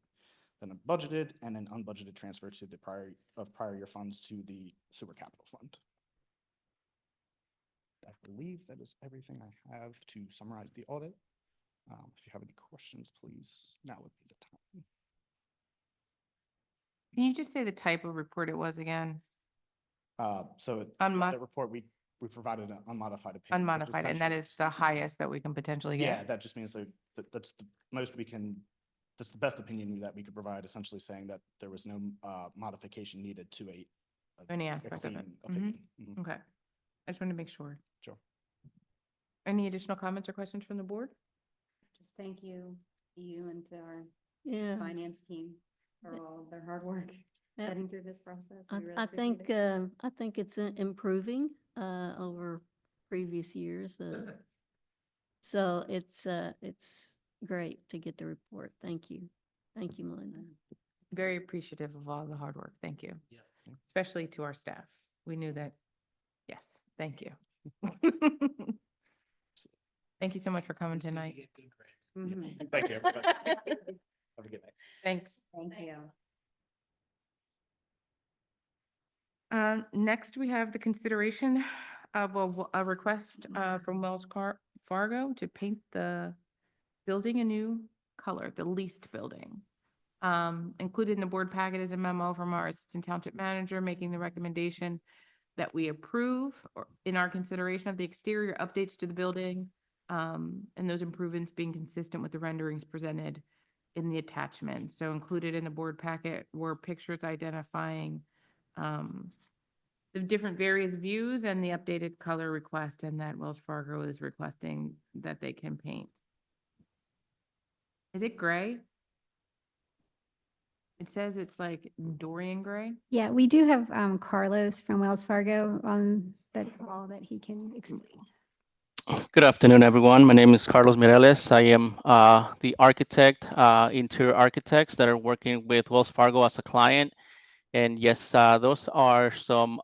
than budgeted and an unbudgeted transfer to the prior year funds to the sewer capital fund. I believe that is everything I have to summarize the audit. If you have any questions, please, now would be the time. Can you just say the type of report it was again? So Unmod- the report, we provided an unmodified opinion. which is Unmodified, and that essentially is the highest that we can potentially Yeah, get? that just means that's the most we can, that's the best opinion that we could provide, essentially saying that there was no modification needed to Any a aspect of it? clean Mhm. opinion. Mhm. Okay. I just wanted to make sure. Sure. Any additional comments or questions from the board? Just thank you, and to our Yeah. finance team for all of their hard work Yeah. getting through this process. We really I appreciate think, it. I think it's improving, over previous years. So it's great to get the report. Thank you. Thank you, Melinda. Very appreciative of all the hard work. Thank you. Yeah. Especially to our staff. We knew that. Yes, thank you. Thank you so much for coming tonight. Mhm. Thank you, everybody. Have a good night. Thanks. Thank you. Next, we have the consideration of a request from Wells Fargo to paint the building a new color, the leased building. Included in the board packet is a memo from our assistant township manager making the recommendation that we approve or in our consideration of the exterior updates to the building, and those improvements being consistent with the renderings presented in the attachment. So included in the board packet were pictures identifying the different various views and the updated color request, and that Wells Fargo is requesting that they can paint. Is it gray? It says it's like Dorian gray. Yeah, we do have Carlos from Wells Fargo on the call that he can explain. Good afternoon, everyone. My name is Carlos Mireles. I am the architect, interior architects that are working with Wells Fargo as a client. And yes, those are some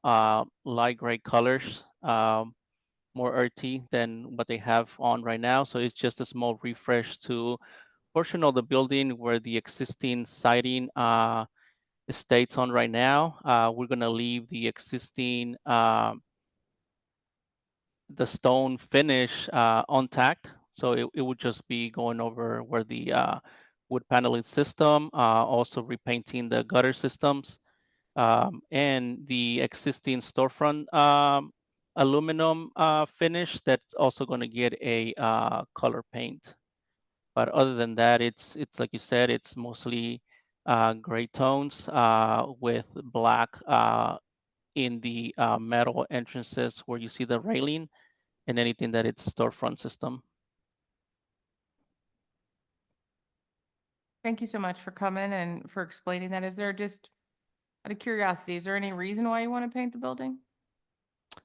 light gray colors, more earthy than what they have on right now. So it's just a small refresh to portion of the building where the existing siding states on right now. We're gonna leave the existing the stone finish intact. So it would just be going over where the wood paneling system, also repainting the gutter systems, and the existing storefront aluminum finish that's also going to get a color paint. But other than that, it's like you said, it's mostly gray tones with black in the metal entrances where you see the railing and anything that it's storefront system. Thank you so much for coming and for explaining that. Is there just, out of curiosity, is there any reason why you want to paint the building?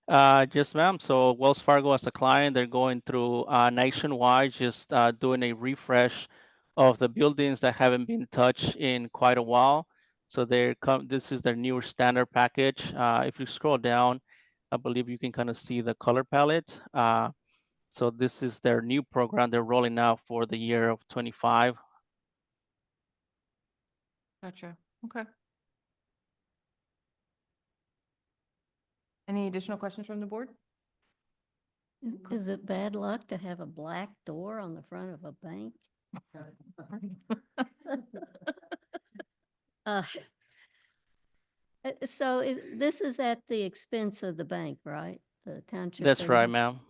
Yes, ma'am. So Wells Fargo as a client, they're going through nationwide, just doing a refresh of the buildings that haven't been touched in quite a while. So this is their newer standard package. If you scroll down, I believe you can kind of see the color palette. So this is their new program they're rolling out for the year of 25. Gotcha. Okay. Any additional questions from the board? Is it bad luck to have a black door on the front of a bank? Uh, this is at the expense of the bank, right? The township. That's doesn't right, have ma'am.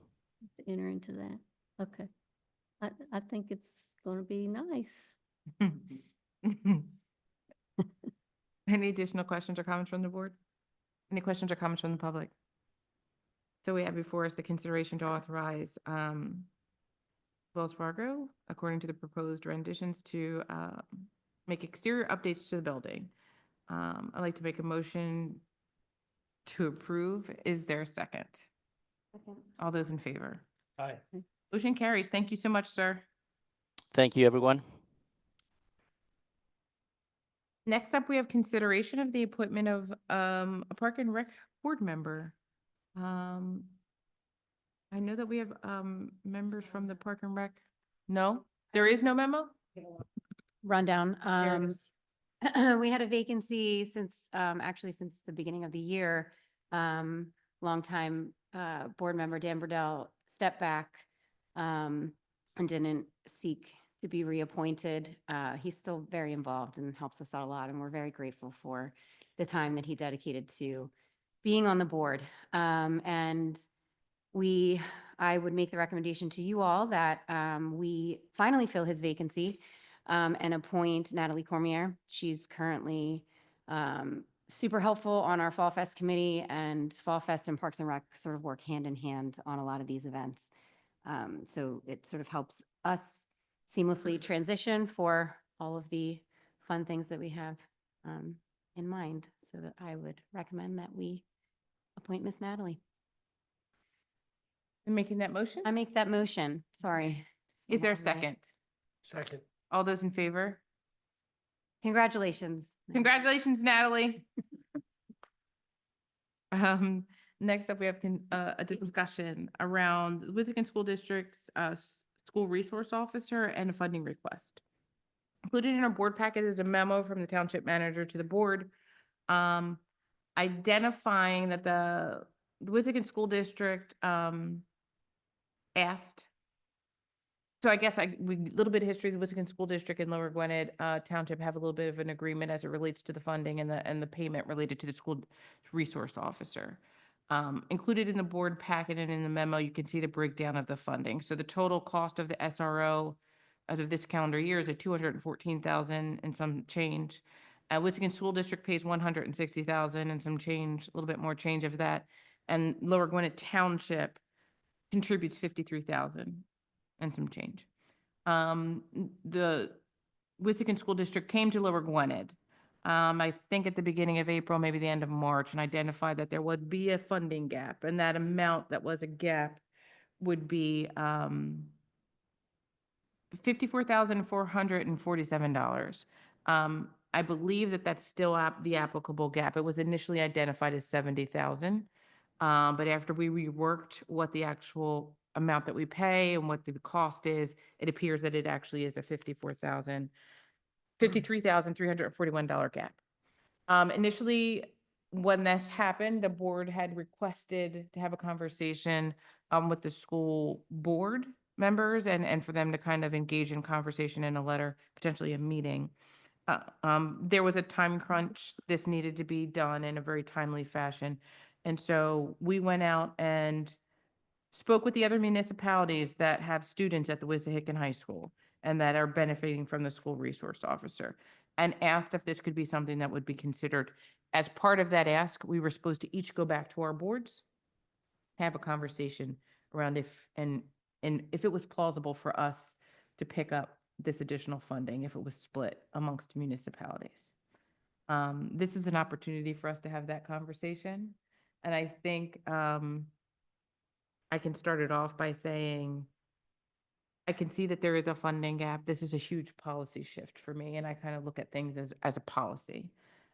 to enter into that. Okay. I think it's going to be nice. Any additional questions or comments from the board? Any questions or comments from the public? So we have before us the consideration to authorize Wells Fargo, according to the proposed renditions, to make exterior updates to the building. I'd like to make a motion to approve. Is there a second? Second. All those in favor? Aye. Motion carries. Thank you so much, sir. Thank you, everyone. Next up, we have consideration of the appointment of a Park and Rec board member. I know that we have members from the Park and Rec. No, there is no memo? Rundown. There it is. We had a vacancy since, actually since the beginning of the year. Longtime board member Dan Burdell stepped back and didn't seek to be reappointed. He's still very involved and helps us out a lot, and we're very grateful for the time that he dedicated to being on the board. And I would make the recommendation to you all that we finally fill his vacancy and appoint Natalie Cormier. She's currently super helpful on our Fall Fest committee, and Fall Fest and Parks and Rec sort of work hand in hand on a lot of these events. So it sort of helps us seamlessly transition for all of the fun things that we have in mind. So that I would recommend that we appoint Miss Natalie. And making that motion? I make that motion. Sorry. Is there a second? Second. All those in favor? Congratulations. Congratulations, Natalie. Next up, we have a discussion around the Wissahickon School District's school resource officer and a funding request. Included in our board packet is a memo from the township manager to the board, identifying that the Wissahickon School District asked. So I guess little bit of history, the Wissahickon School District and Lower Gwinnett Township have a little bit of an agreement as it relates to the funding and the payment related to the school resource officer. Included in the board packet and in the memo, you can see the breakdown of the funding. So the total cost of the SRO as of this calendar year is at 214,000 and some change. Wissahickon School District pays 160,000 and some change, a little bit more change of that. And Lower Gwinnett Township contributes 53,000 and some change. The Wissahickon School District came to Lower Gwinnett, I think at the beginning of April, maybe the end of March, and identified that there would be a funding gap, and that amount that was a gap would be $54,447. I believe that that's still the applicable gap. It was initially identified as 70,000. But after we reworked what the actual amount that we pay and what the cost is, it appears that it actually is a $53,341 gap. Initially, when this happened, the board had requested to have a conversation with the school board members and for them to kind of engage in conversation in a letter, potentially a meeting. There was a time crunch. This needed to be done in a very timely fashion. And so we went out and spoke with the other municipalities that have students at the Wissahickon High School and that are benefiting from the school resource officer, and asked if this could be something that would be considered. As part of that ask, we were supposed to each go back to our boards, have a conversation around if it was plausible for us to pick up this additional funding, if it was split amongst municipalities. This is an opportunity for us to have that conversation. And I think I can start it off by saying, I can see that there is a funding gap. This is a huge policy shift for me, and I kind of look at things as a policy.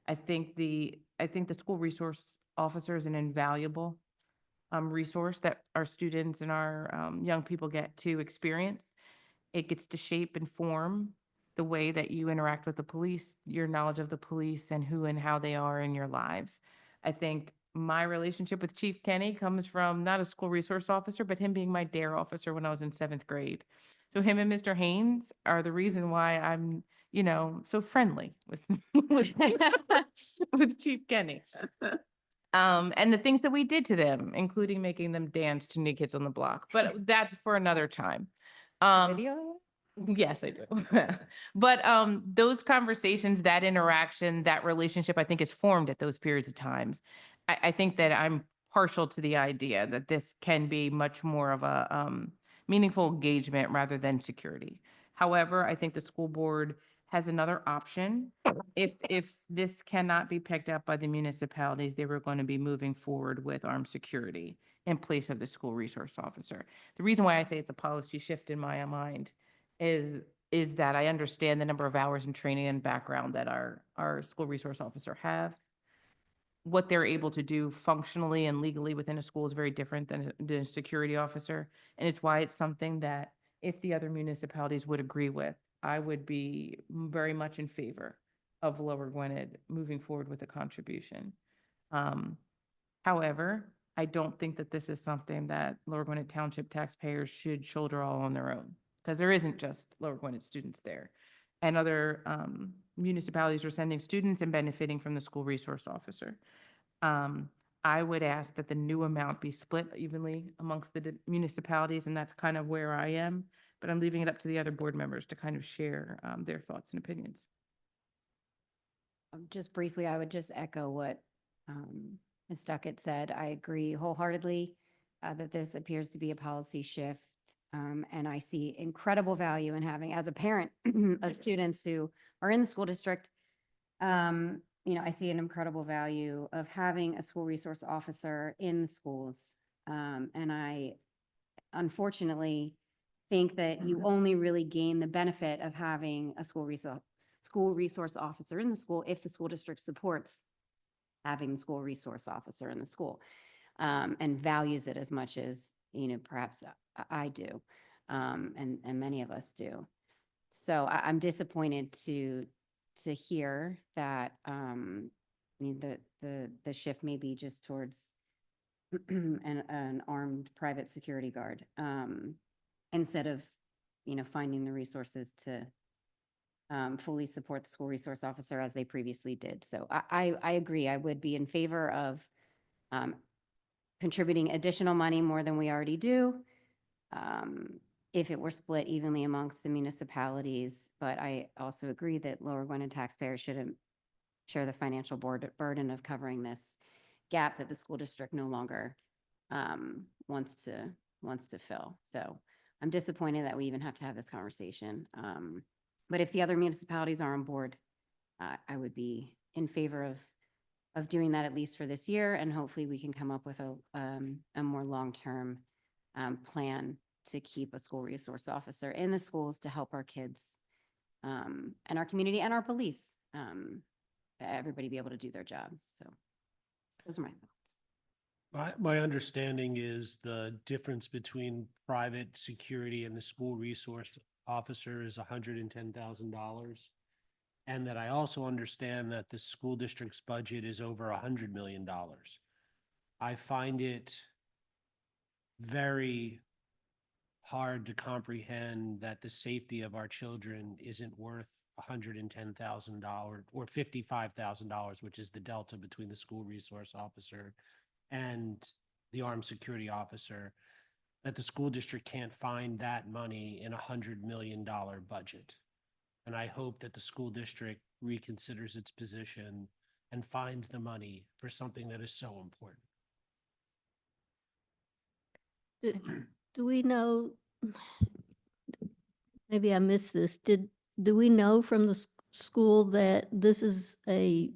I think the school resource officer is an invaluable resource that our students and our young people get to experience. It gets to shape and form the way that you interact with the police, your knowledge of the police and who and how they are in your lives. I think my relationship with Chief Kenny comes from not a school resource officer, but him being my DARE officer when I was in 7th grade. So him and Mr. Haynes are the reason why I'm, so friendly with, with Chief Kenny. And the things that we did to them, including making them dance to New Kids on the Block, but that's for another time. Yes, I do. But those conversations, that interaction, that relationship, I think is formed at those periods of times. I think that I'm partial to the idea that this can be much more of a meaningful engagement rather than security. However, I think the school board has another option. If this cannot be picked up by the municipalities, they were going to be moving forward with armed security in place of the school resource officer. The reason why I say it's a policy shift in my mind is that I understand the number of hours in training and background that our school resource officer have. What they're able to do functionally and legally within a school is very different than a security officer. And it's why it's something that if the other municipalities would agree with, I would be very much in favor of Lower Gwinnett moving forward with a contribution. However, I don't think that this is something that Lower Gwinnett Township taxpayers should shoulder all on their own, because there isn't just Lower Gwinnett students there. And other municipalities are sending students and benefiting from the school resource officer. I would ask that the new amount be split evenly amongst the municipalities, and that's kind of where I am. But I'm leaving it up to the other board members to kind of share their thoughts and opinions. Just briefly, I would just echo what Ms. Duckett said. I agree wholeheartedly that this appears to be a policy shift. And I see incredible value in having, as a parent of students who are in the school district, I see an incredible value of having a school resource officer in the schools. And I unfortunately think that you only really gain the benefit of having a school resource officer in the school if the school district supports having the school resource officer in the school, and values it as much as, perhaps I do, and many of us do. So I'm disappointed to hear that the shift may be just towards an armed private security guard, instead of finding the resources to fully support the school resource officer as they previously did. So I agree. I would be in favor of contributing additional money more than we already do. If it were split evenly amongst the municipalities, but I also agree that Lower Gwinnett taxpayers shouldn't share the financial burden of covering this gap that the school district no longer wants to fill. So I'm disappointed that we even have to have this conversation. But if the other municipalities are on board, I would be in favor of doing that at least for this year, and hopefully we can come up with a more long-term plan to keep a school resource officer in the schools to help our kids and our community and our police, everybody be able to do their jobs. So those are my thoughts. My understanding is the difference between private security and the school resource officer is $110,000. And that I also understand that the school district's budget is over $100 million. I find it very hard to comprehend that the safety of our children isn't worth $110,000 or $55,000, which is the delta between the school resource officer and the armed security officer, that the school district can't find that money in $100 million budget. And I hope that the school district reconsiders its position and finds the money for something that is so important. Do we know, maybe I missed this, do we know from the school that this is a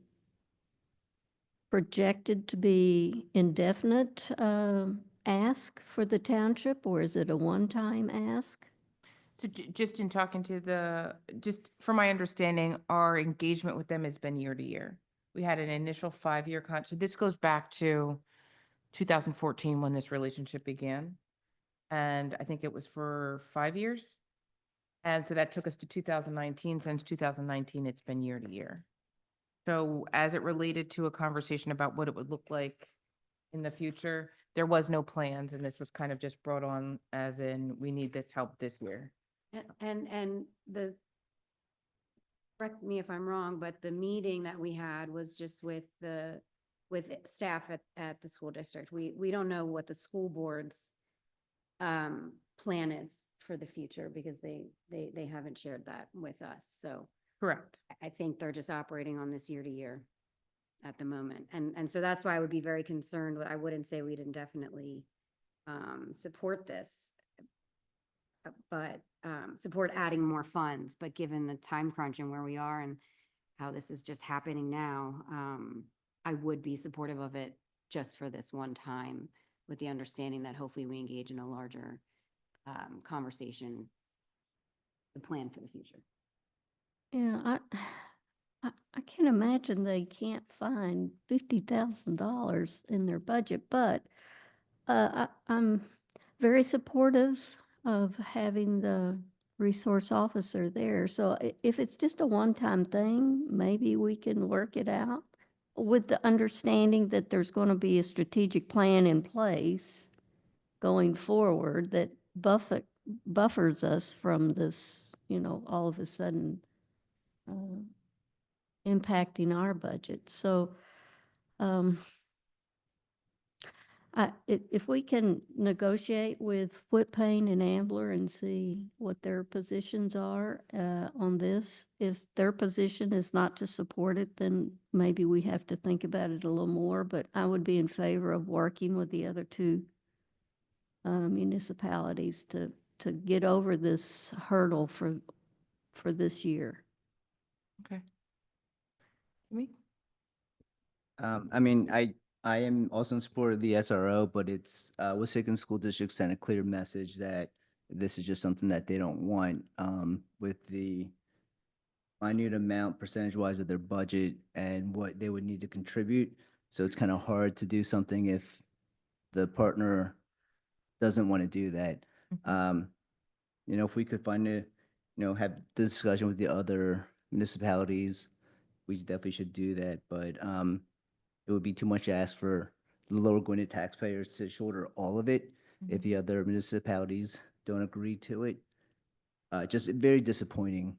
projected to be indefinite ask for the township, or is it a one-time ask? So just in talking to just from my understanding, our engagement with them has been year to year. We had an initial 5-year contract. This goes back to 2014 when this relationship began. And I think it was for 5 years. And so that took us to 2019. Since 2019, it's been year to year. So as it related to a conversation about what it would look like in the future, there was no plans, and this was kind of just brought on as in, we need this help this year. And correct me if I'm wrong, but the meeting that we had was just with staff at the school district. We don't know what the school board's plan is for the future because they haven't shared that with us. So Correct. I think they're just operating on this year to year at the moment. And so that's why I would be very concerned. I wouldn't say we'd indefinitely support this, but support adding more funds. But given the time crunch and where we are and how this is just happening now, I would be supportive of it just for this one time, with the understanding that hopefully we engage in a larger conversation, the plan for the future. Yeah, I can't imagine they can't find $50,000 in their budget, but I'm very supportive of having the resource officer there. So if it's just a one-time thing, maybe we can work it out with the understanding that there's going to be a strategic plan in place going forward that buffers us from this, all of a sudden impacting our budget. So if we can negotiate with Whitpain and Ambler and see what their positions are on this, if their position is not to support it, then maybe we have to think about it a little more. But I would be in favor of working with the other two municipalities to get over this hurdle for this year. Okay. Me? I mean, I am also in support of the SRO, but it's Wissahickon School District sent a clear message that this is just something that they don't want with the minute amount percentage-wise of their budget and what they would need to contribute. So it's kind of hard to do something if the partner doesn't want to do that. If we could find have the discussion with the other municipalities, we definitely should do that. But it would be too much to ask for the Lower Gwinnett taxpayers to shoulder all of it if the other municipalities don't agree to it. just very disappointing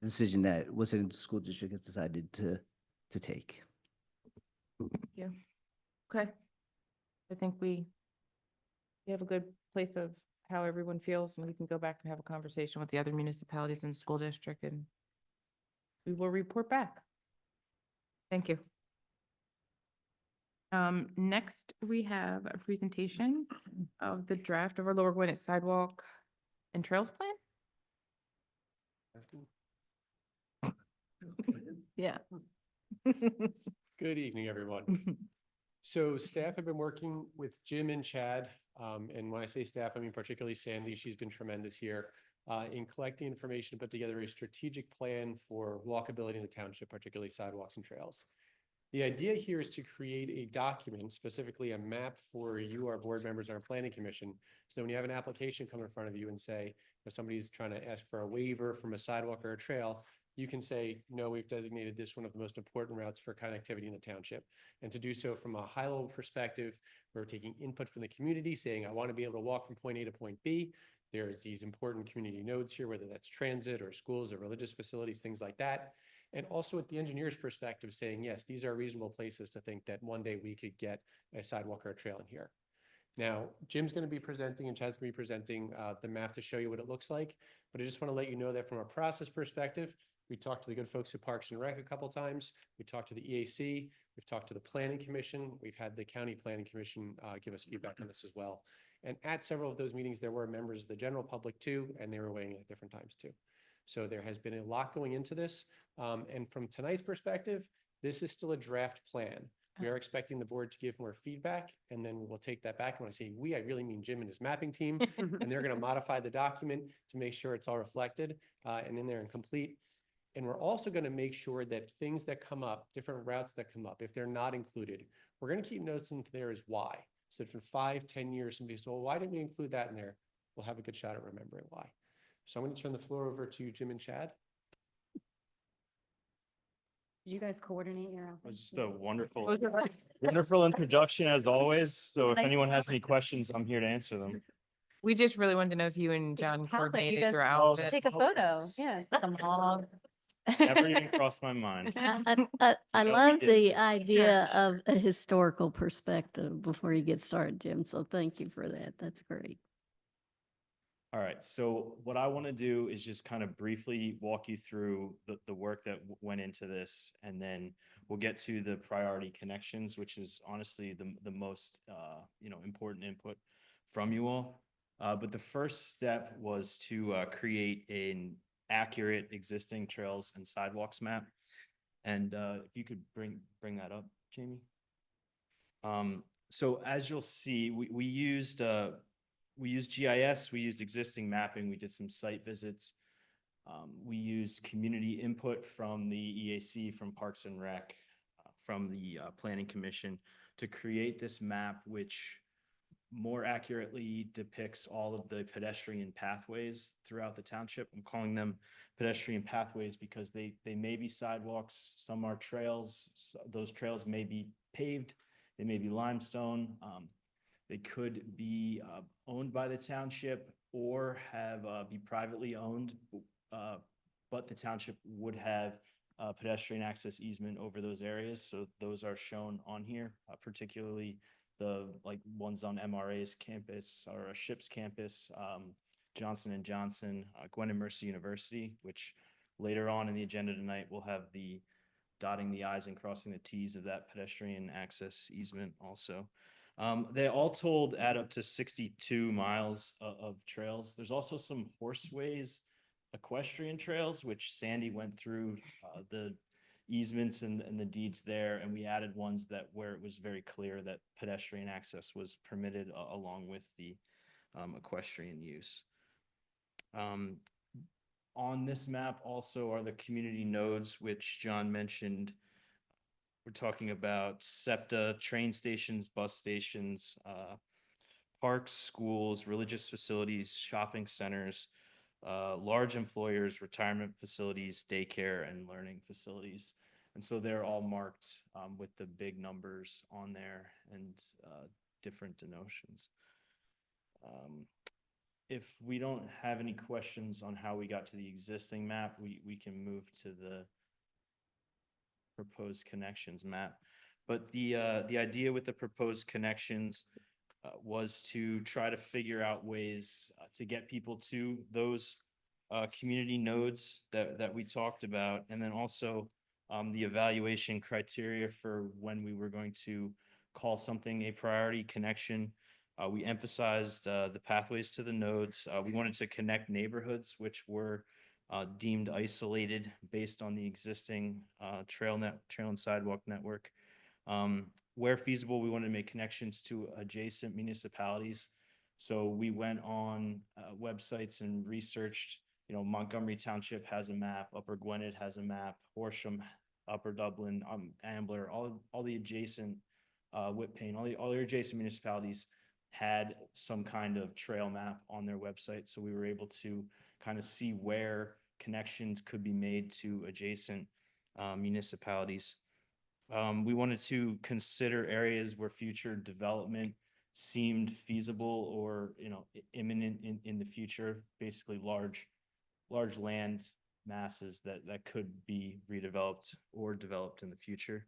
decision that Wissington School District has decided to take. Yeah. Okay. I think we have a good place of how everyone feels, and we can go back and have a conversation with the other municipalities in the school district, and we will report back. Thank you. Next, we have a presentation of the draft of our Lower Gwinnett Sidewalk and Trails Plan. Yeah. Good evening, everyone. So staff have been working with Jim and Chad, and when I say staff, I mean particularly Sandy. She's been tremendous here in collecting information, to put together a strategic plan for walkability in the township, particularly sidewalks and trails. The idea here is to create a document, specifically a map for you, our board members, our planning commission. So when you have an application come in front of you and say, if somebody's trying to ask for a waiver from a sidewalk or a trail, you can say, no, we've designated this one of the most important routes for connectivity in the township. And to do so from a high level perspective, we're taking input from the community saying, I want to be able to walk from point A to point B. There's these important community nodes here, whether that's transit or schools or religious facilities, things like that. And also at the engineer's perspective saying, yes, these are reasonable places to think that one day we could get a sidewalk or a trail in here. Now, Jim's going to be presenting and Chad's going to be presenting the map to show you what it looks like. But I just want to let you know that from a process perspective, we talked to the good folks at Parks and Rec a couple times. We talked to the EAC. We've talked to the Planning Commission. We've had the County Planning Commission give us feedback on this as well. And at several of those meetings, there were members of the general public too, and they were weighing in at different times too. So there has been a lot going into this. And from tonight's perspective, this is still a draft plan. We are expecting the board to give more feedback, and then we'll take that back. And when I say we, I really mean Jim and his mapping team, and they're going to modify the document to make sure it's all reflected and in there and complete. And we're also going to make sure that things that come up, different routes that come up, if they're not included, we're going to keep notes in there as why. So for 5, 10 years, somebody says, well, why didn't we include that in there? We'll have a good shot at remembering why. So I'm going to turn the floor over to Jim and Chad. Did you guys coordinate your It was office? just a wonderful, wonderful introduction as always. So if anyone has any questions, I'm here to answer them. We just really wanted to know if you and John coordinated your outfits. Take a photo. Yeah, it's like a mall. Never even crossed my mind. I No, we love didn't. the idea of a historical perspective before you get started, Jim. So thank you for that. That's great. All right, so what I want to do is just kind of briefly walk you through the work that went into this, and then we'll get to the priority connections, which is honestly the most important input from you all. But the first step was to create an accurate existing trails and sidewalks map. And if you could bring that up, Jamie. So as you'll see, we used GIS, we used existing mapping, we did some site visits. We used community input from the EAC, from Parks and Rec, from the Planning Commission to create this map, which more accurately depicts all of the pedestrian pathways throughout the township. I'm calling them pedestrian pathways because they may be sidewalks, some are trails. So those trails may be paved, they may be limestone. They could be owned by the township or be privately owned, but the township would have pedestrian access easement over those areas. So those are shown on here, particularly the ones on MRA's campus or SHIP's campus, Johnson & Johnson, Gwen and Mercy University, which later on in the agenda tonight, we'll have the dotting the I's and crossing the T's of that pedestrian access easement also. They all told add up to 62 miles of trails. There's also some horseways, equestrian trails, which Sandy went through the easements and the deeds there, and we added ones where it was very clear that pedestrian access was permitted along with the equestrian use. On this map also are the community nodes, which John mentioned. We're talking about SEPTA, train stations, bus stations, parks, schools, religious facilities, shopping centers, large employers, retirement facilities, daycare, and learning facilities. And so they're all marked with the big numbers on there and different denotions. if we don't have any questions on how we got to the existing map, we can move to the proposed connections map. But the idea with the proposed connections was to try to figure out ways to get people to those community nodes that we talked about, and then also the evaluation criteria for when we were going to call something a priority connection. We emphasized the pathways to the nodes. We wanted to connect neighborhoods which were deemed isolated based on the existing trail and sidewalk network. Where feasible, we wanted to make connections to adjacent municipalities. So we went on websites and researched, Montgomery Township has a map, Upper Gwinnett has a map, Horsham, Upper Dublin, Ambler, all the adjacent Whitpain, all your adjacent municipalities had some kind of trail map on their website. So we were able to kind of see where connections could be made to adjacent municipalities. We wanted to consider areas where future development seemed feasible or, imminent in the future, basically large land masses that could be redeveloped or developed in the future.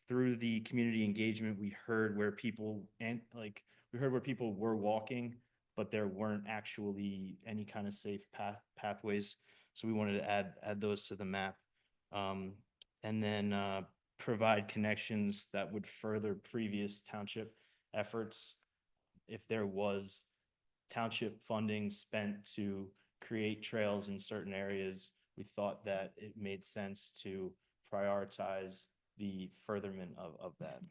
Through the community engagement, we heard where people were walking, but there weren't actually any kind of safe pathways. So we wanted to add those to the map. And then provide connections that would further previous township efforts. If there was township funding spent to create trails in certain areas, we thought that it made sense to prioritize the furtherment of that.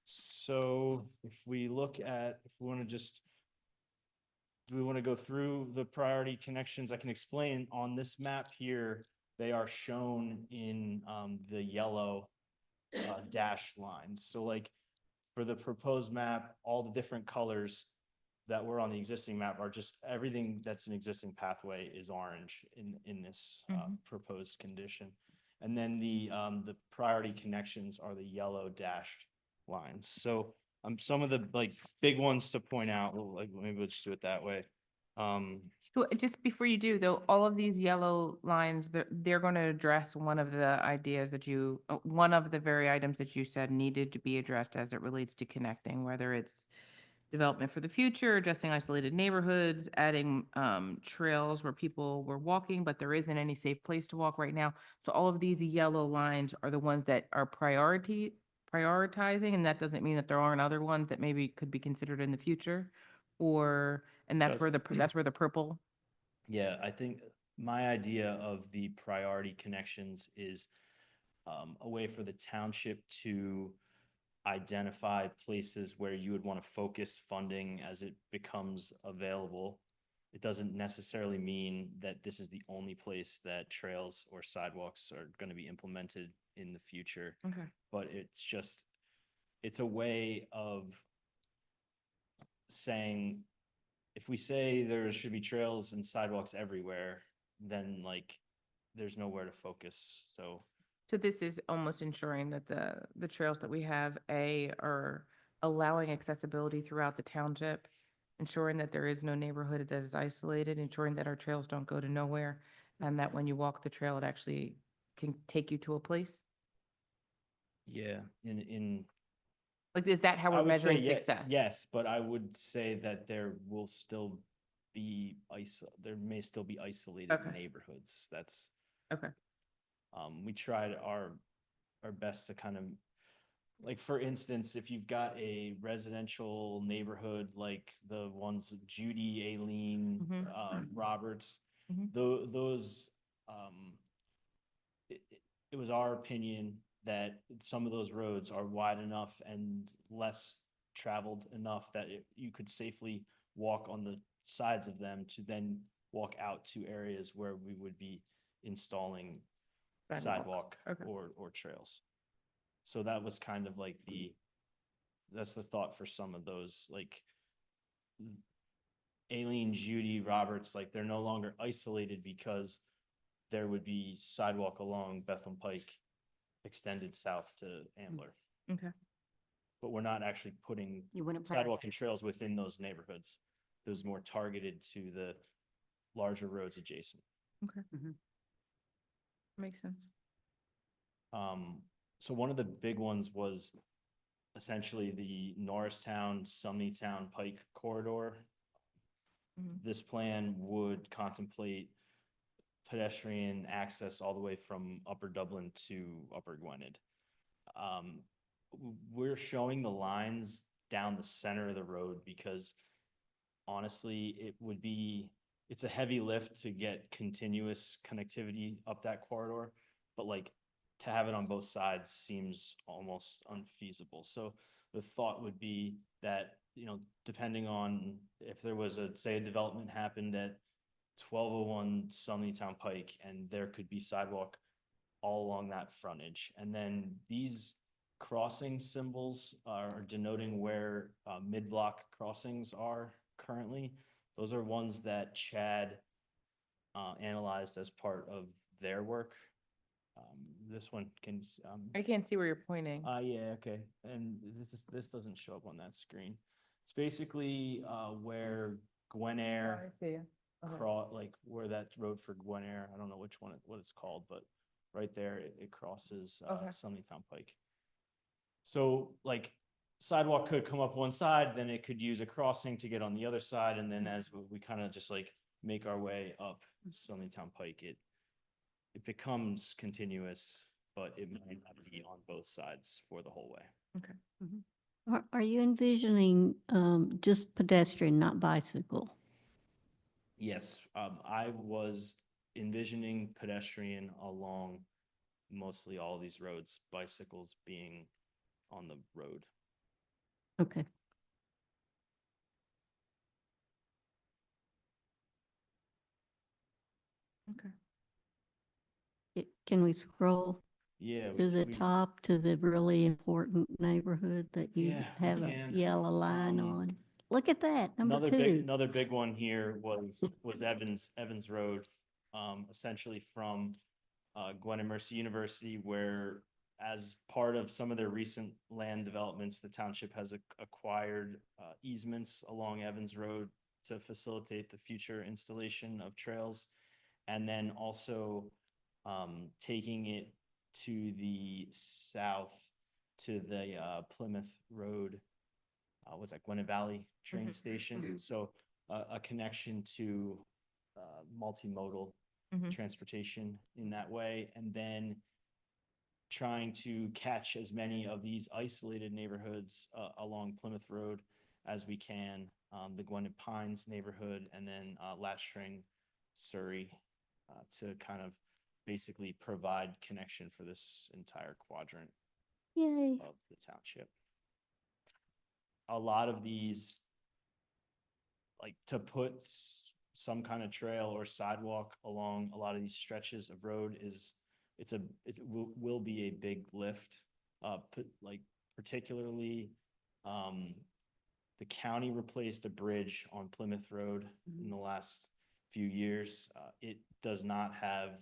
So if we want to go through the priority connections, I can explain on this map here. They are shown in the yellow dashed lines. So like for the proposed map, all the different colors that were on the existing map are just everything that's an existing pathway is orange in this proposed condition. And then the priority connections are the yellow dashed lines. So some of the like big ones to point out, like maybe we'll just do it that way. So just before you do though, all of these yellow lines, they're going to address one of the ideas that one of the very items that you said needed to be addressed as it relates to connecting, whether it's development for the future, addressing isolated neighborhoods, adding trails where people were walking, but there isn't any safe place to walk right now. So all of these yellow lines are the ones that are prioritizing, and that doesn't mean that there aren't other ones that maybe could be considered in the future, and that's where the purple. Yeah, I think my idea of the priority connections is a way for the township to identify places where you would want to focus funding as it becomes available. It doesn't necessarily mean that this is the only place that trails or sidewalks are going to be implemented in the future. Okay. But it's a way of saying, if we say there should be trails and sidewalks everywhere, then like there's nowhere to focus. So this is almost ensuring that the trails that we have, are allowing accessibility throughout the township, ensuring that there is no neighborhood that is isolated, ensuring that our trails don't go to nowhere, and that when you walk the trail, it actually can take you to a place. yeah, in Like, is that how I we're would say measuring success? yes, but I would say that there will still be there may still be isolated Okay. neighborhoods. That's Okay. We tried our best to kind of, like, for instance, if you've got a residential neighborhood like the ones Judy, Aileen, Roberts, Mhm. those it was our opinion that some of those roads are wide enough and less traveled enough that you could safely walk on the sides of them to then walk out to areas where we would be installing sidewalk Okay. or trails. So that was kind of like that's the thought for some of those, like Aileen, Judy, Roberts, like they're no longer isolated because there would be sidewalk along Bethlehem Pike extended south to Ambler. Okay. but we're not actually putting You wouldn't sidewalk and prioritize. trails within those neighborhoods. Those more targeted to the larger roads adjacent. Okay. Makes sense. So one of the big ones was essentially the Norristown, Sumneytown Pike corridor. This plan would contemplate pedestrian access all the way from Upper Dublin to Upper Gwynedd. We're showing the lines down the center of the road because honestly, it's a heavy lift to get continuous connectivity up that corridor, but like to have it on both sides seems almost unfeasible. So the thought would be that, depending on if there was say a development happened at 1201 Sumneytown Pike, and there could be sidewalk all along that frontage. And then these crossing symbols are denoting where mid-block crossings are currently. Those are ones that Chad analyzed as part of their work. This one can. I can't see where you're pointing. Yeah, okay. And this doesn't show up on that screen. It's basically where Gwen Air see. like where that road for Gwen Air, I don't know what it's called, but right there it crosses Sumneytown Pike. So like sidewalk could come up one side, then it could use a crossing to get on the other side, and then as we kind of just like make our way up Sumneytown Pike, it becomes continuous, but it might not be on both sides for the whole way. Okay. Are you envisioning just pedestrian, not bicycle? Yes, I was envisioning pedestrian along mostly all these roads, bicycles being on the road. Okay. Can we scroll Yeah. to the top to the really important neighborhood that you Yeah, we have a can. yellow line on? Look at that, number two. Another big one here was Evans Road, essentially from Gwen and Mercy University, where as part of some of their recent land developments, the township has acquired easements along Evans Road to facilitate the future installation of trails, and then also taking it to the south to the Plymouth Road. Was that Gwinnett Valley train station? So a connection to multimodal transportation in that way, and then trying to catch as many of these isolated neighborhoods along Plymouth Road as we can, the Gwinnett Pines neighborhood, and then Latstring, Surrey, to kind of basically provide connection for this entire quadrant Yay. of the township. A lot of these, like to put some kind of trail or sidewalk along a lot of these stretches of road it will be a big lift. Particularly, the county replaced a bridge on Plymouth Road in the last few years. It does not have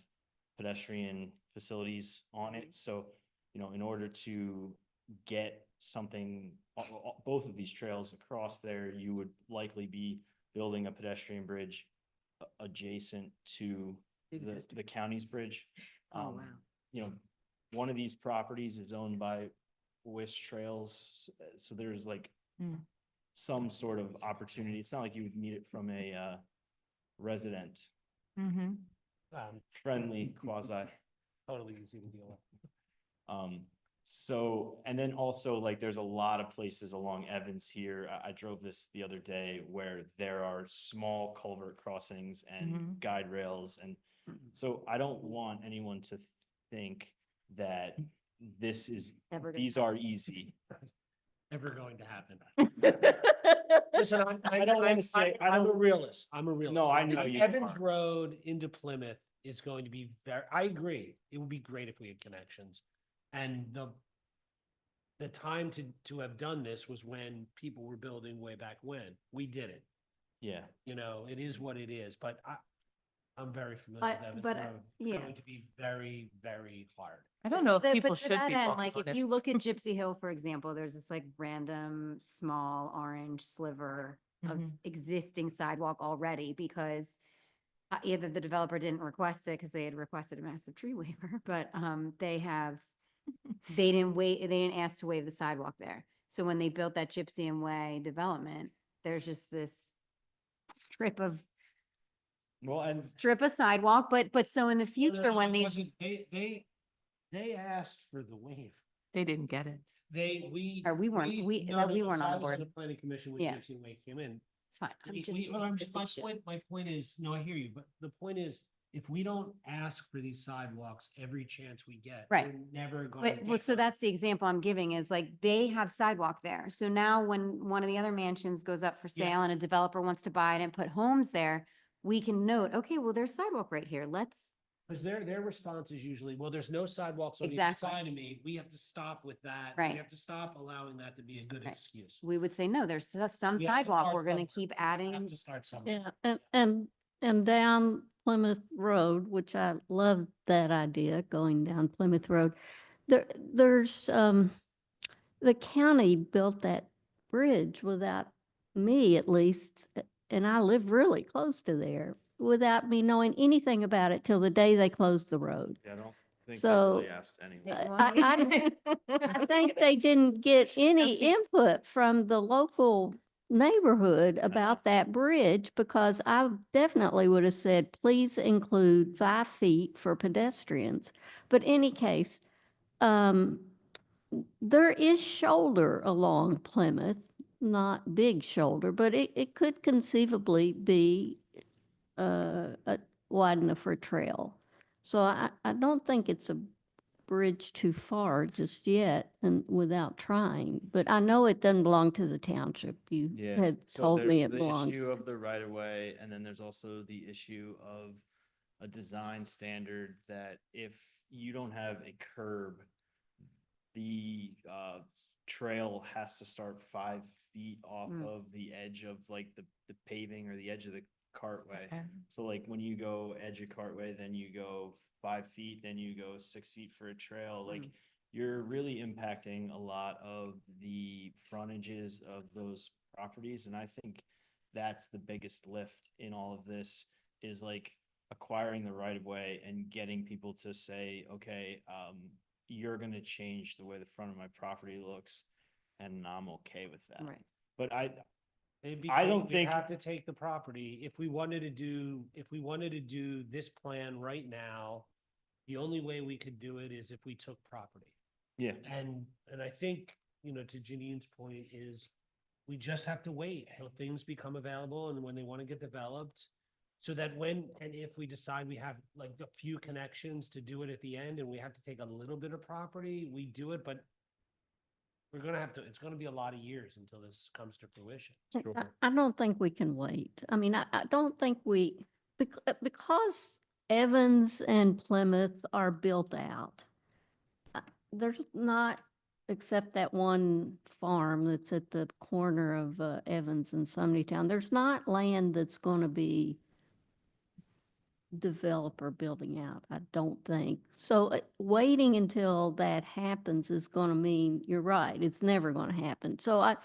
pedestrian facilities on it. So, in order to get something, both of these trails across there, you would likely be building a pedestrian bridge adjacent to the county's bridge. Oh, wow. One of these properties is owned by Wish Trails, so there's like some sort of opportunity. It's not like you would need it from a resident friendly quasi. Totally easy to deal with. So, and then also like there's a lot of places along Evans here. I drove this the other day where there are small culvert crossings and guide rails. And so I don't want anyone to think that these are easy. Never going to happen. Listen, I don't want to say, I'm a realist. I'm a realist. No, I know you Evans are. Road into Plymouth is going to be I agree. It would be great if we had connections. And the time to have done this was when people were building way back when. We did it. Yeah. It is what it is. But I'm very familiar with Evans but, Road. yeah. Going to be very, very hard. I don't know if But people to should that be end, walking like, on if it. you look at Gypsy Hill, for example, there's this like random small orange sliver of Mhm. existing sidewalk already because either the developer didn't request it because they had requested a massive tree waiver, but they didn't ask to waive the sidewalk there. So when they built that Gypsy Way development, there's just this strip of Well, and sidewalk, but so in the No, no, future, no, when it these, wasn't- They asked for the waiver. They didn't get it. Or we weren't- we- no, that no, we no, weren't so on the I was on board. the planning commission when Yeah. Gypsy Way came in. it's fine. Well, it's a shift. my point is, no, I hear you, but the point is, if we don't ask for these sidewalks every chance we get, Right. we're never going to But, well, get so them. that's the example I'm giving is like, they have sidewalk there. So now when one of the other mansions goes up for Yeah. sale and a developer wants to buy it and put homes there, we can note, okay, well, there's sidewalk right here. Let's, Because their response is usually, well, there's no sidewalks on either Exactly. side of me. We have to stop with that. Right. We have to stop allowing that to be a good Right. excuse. we would say, no, there's some We have to sidewalk. start We're gonna somewhere. keep We have adding. to start somewhere. Yeah, and down Plymouth Road, which I love that idea, going down Plymouth Road. There's, the county built that bridge without me at least, and I live really close to there, without me knowing anything about it till the day they closed the road. Yeah, I don't think they really So- asked anyone. I think they didn't get any input from the local neighborhood about that bridge because I definitely would have said, please include 5 feet for pedestrians. But any case, there is shoulder along Plymouth, not big shoulder, but it could conceivably be wide enough for a trail. So I don't think it's a bridge too far just yet and without trying, but I know it doesn't belong to the township. You Yeah. had So told me there's it the belongs. issue of the right of way, and then there's also the issue of a design standard that if you don't have a curb, the trail has to start 5 feet off Mm. of the edge of like the paving or the edge of the cartway. Okay. So like when you go edge of cartway, then you go 5 feet, then you go 6 feet for a trail, like Mm. you're really impacting a lot of the frontages of those properties. And I think that's the biggest lift in all of this is like acquiring the right of way and getting people to say, okay, you're gonna change the way the front of my property looks, and I'm okay with that. Right. But I don't We think- have to take the property. If we wanted to do this plan right now, the only way we could do it is if we took property. Yeah, And I think, to Janine's point is we just have to wait till things become available and when they want to get developed. So that when and if we decide we have like a few connections to do it at the end and we have to take a little bit of property, we do it, but we're gonna have to, it's gonna be a lot of years until this comes to fruition. I don't think we can wait. I mean, I don't think because Evans and Plymouth are built out. There's not, except that one farm that's at the corner of Evans and Sumney Town, there's not land that's going to be developer building out, I don't think. So waiting until that happens is going to mean, you're right, it's never going to happen. So I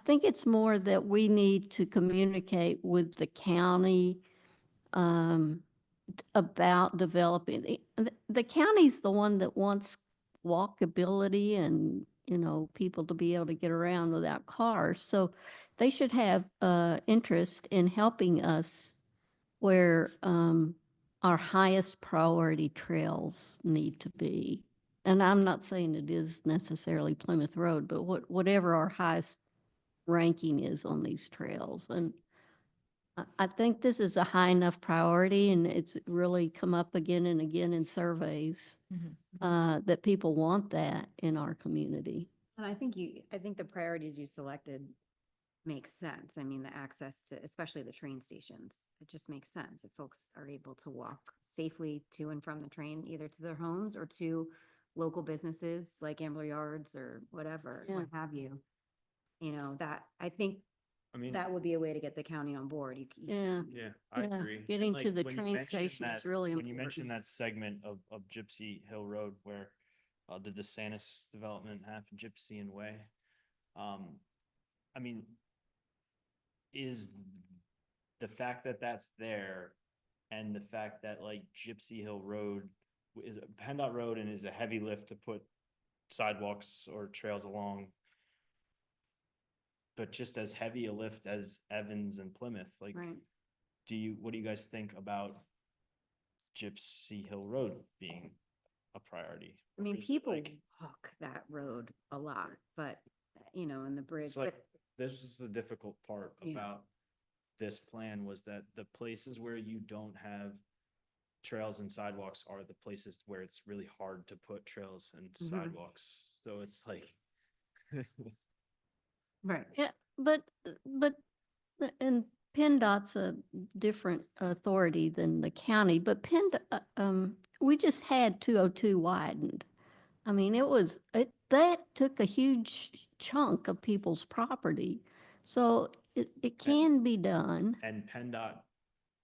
think it's more that we need to communicate with the county about developing. The county's the one that wants walkability and, people to be able to get around without cars. So they should have interest in helping us where our highest priority trails need to be. And I'm not saying it is necessarily Plymouth Road, but whatever our highest ranking is on these trails. And I think this is a high enough priority, and it's really come up again and again in surveys that people want that in our community. And I think the priorities you selected makes sense. I mean, the access to, especially the train stations, it just makes sense if folks are able to walk safely to and from the train, either to their homes or to local businesses like Ambler Yards or whatever, Yeah. what have you. That I think I mean, that would be a way to get the county on board. Yeah, yeah, I yeah, agree. And, getting to like, the when you train mentioned station is really When you mentioned important. that segment of Gypsy Hill Road where the DeSantis development happened, Gypsy and Way, I mean, is the fact that that's there and the fact that like Gypsy Hill Road is PennDOT Road and is a heavy lift to put sidewalks or trails along, but just as heavy a lift as Evans and Plymouth, like, Right. what do you guys think about Gypsy Hill Road being a priority? I mean, Or is it people like- walk that road a lot, but, and the bridge, It's like, but this is the difficult part Yeah. about this plan was that the places where you don't have trails and sidewalks are the places where it's really hard to put trails and sidewalks. So it's like, right. Yeah, but, and PennDOT's a different authority than the county, but we just had 202 widened. I mean, that took a huge chunk of people's property. So it can be done. and PennDOT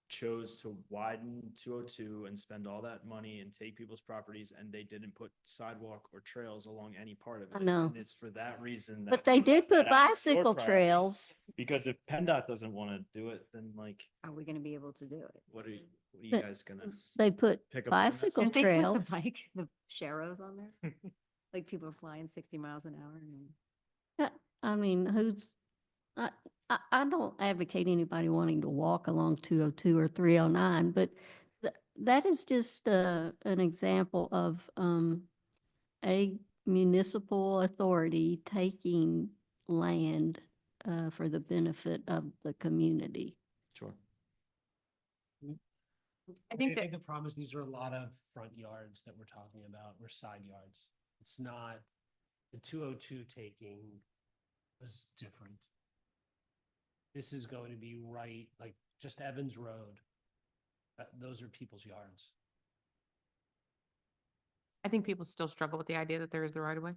chose to widen 202 and spend all that money and take people's properties, and they didn't put sidewalk or trails along any part of it. I know. And it's for that reason that. But they did left put that out of your bicycle priorities. trails. Because if PennDOT doesn't want to do it, then like, Are we gonna be able to do it? what are you But guys gonna? They put Pick up their message? bicycle Didn't they trails. put the sharrows on there? Like people flying 60 miles an hour. Yeah, I mean, I don't advocate anybody wanting to walk along 202 or 309, but that is just an example of a municipal authority taking land for the benefit of the community. Sure. I think the problem is these are a lot of front yards that we're talking about, or side yards. It's not, the 202 taking was different. This is going to be right, like just Evans Road. Those are people's yards. I think people still struggle with the idea that there is the right of way.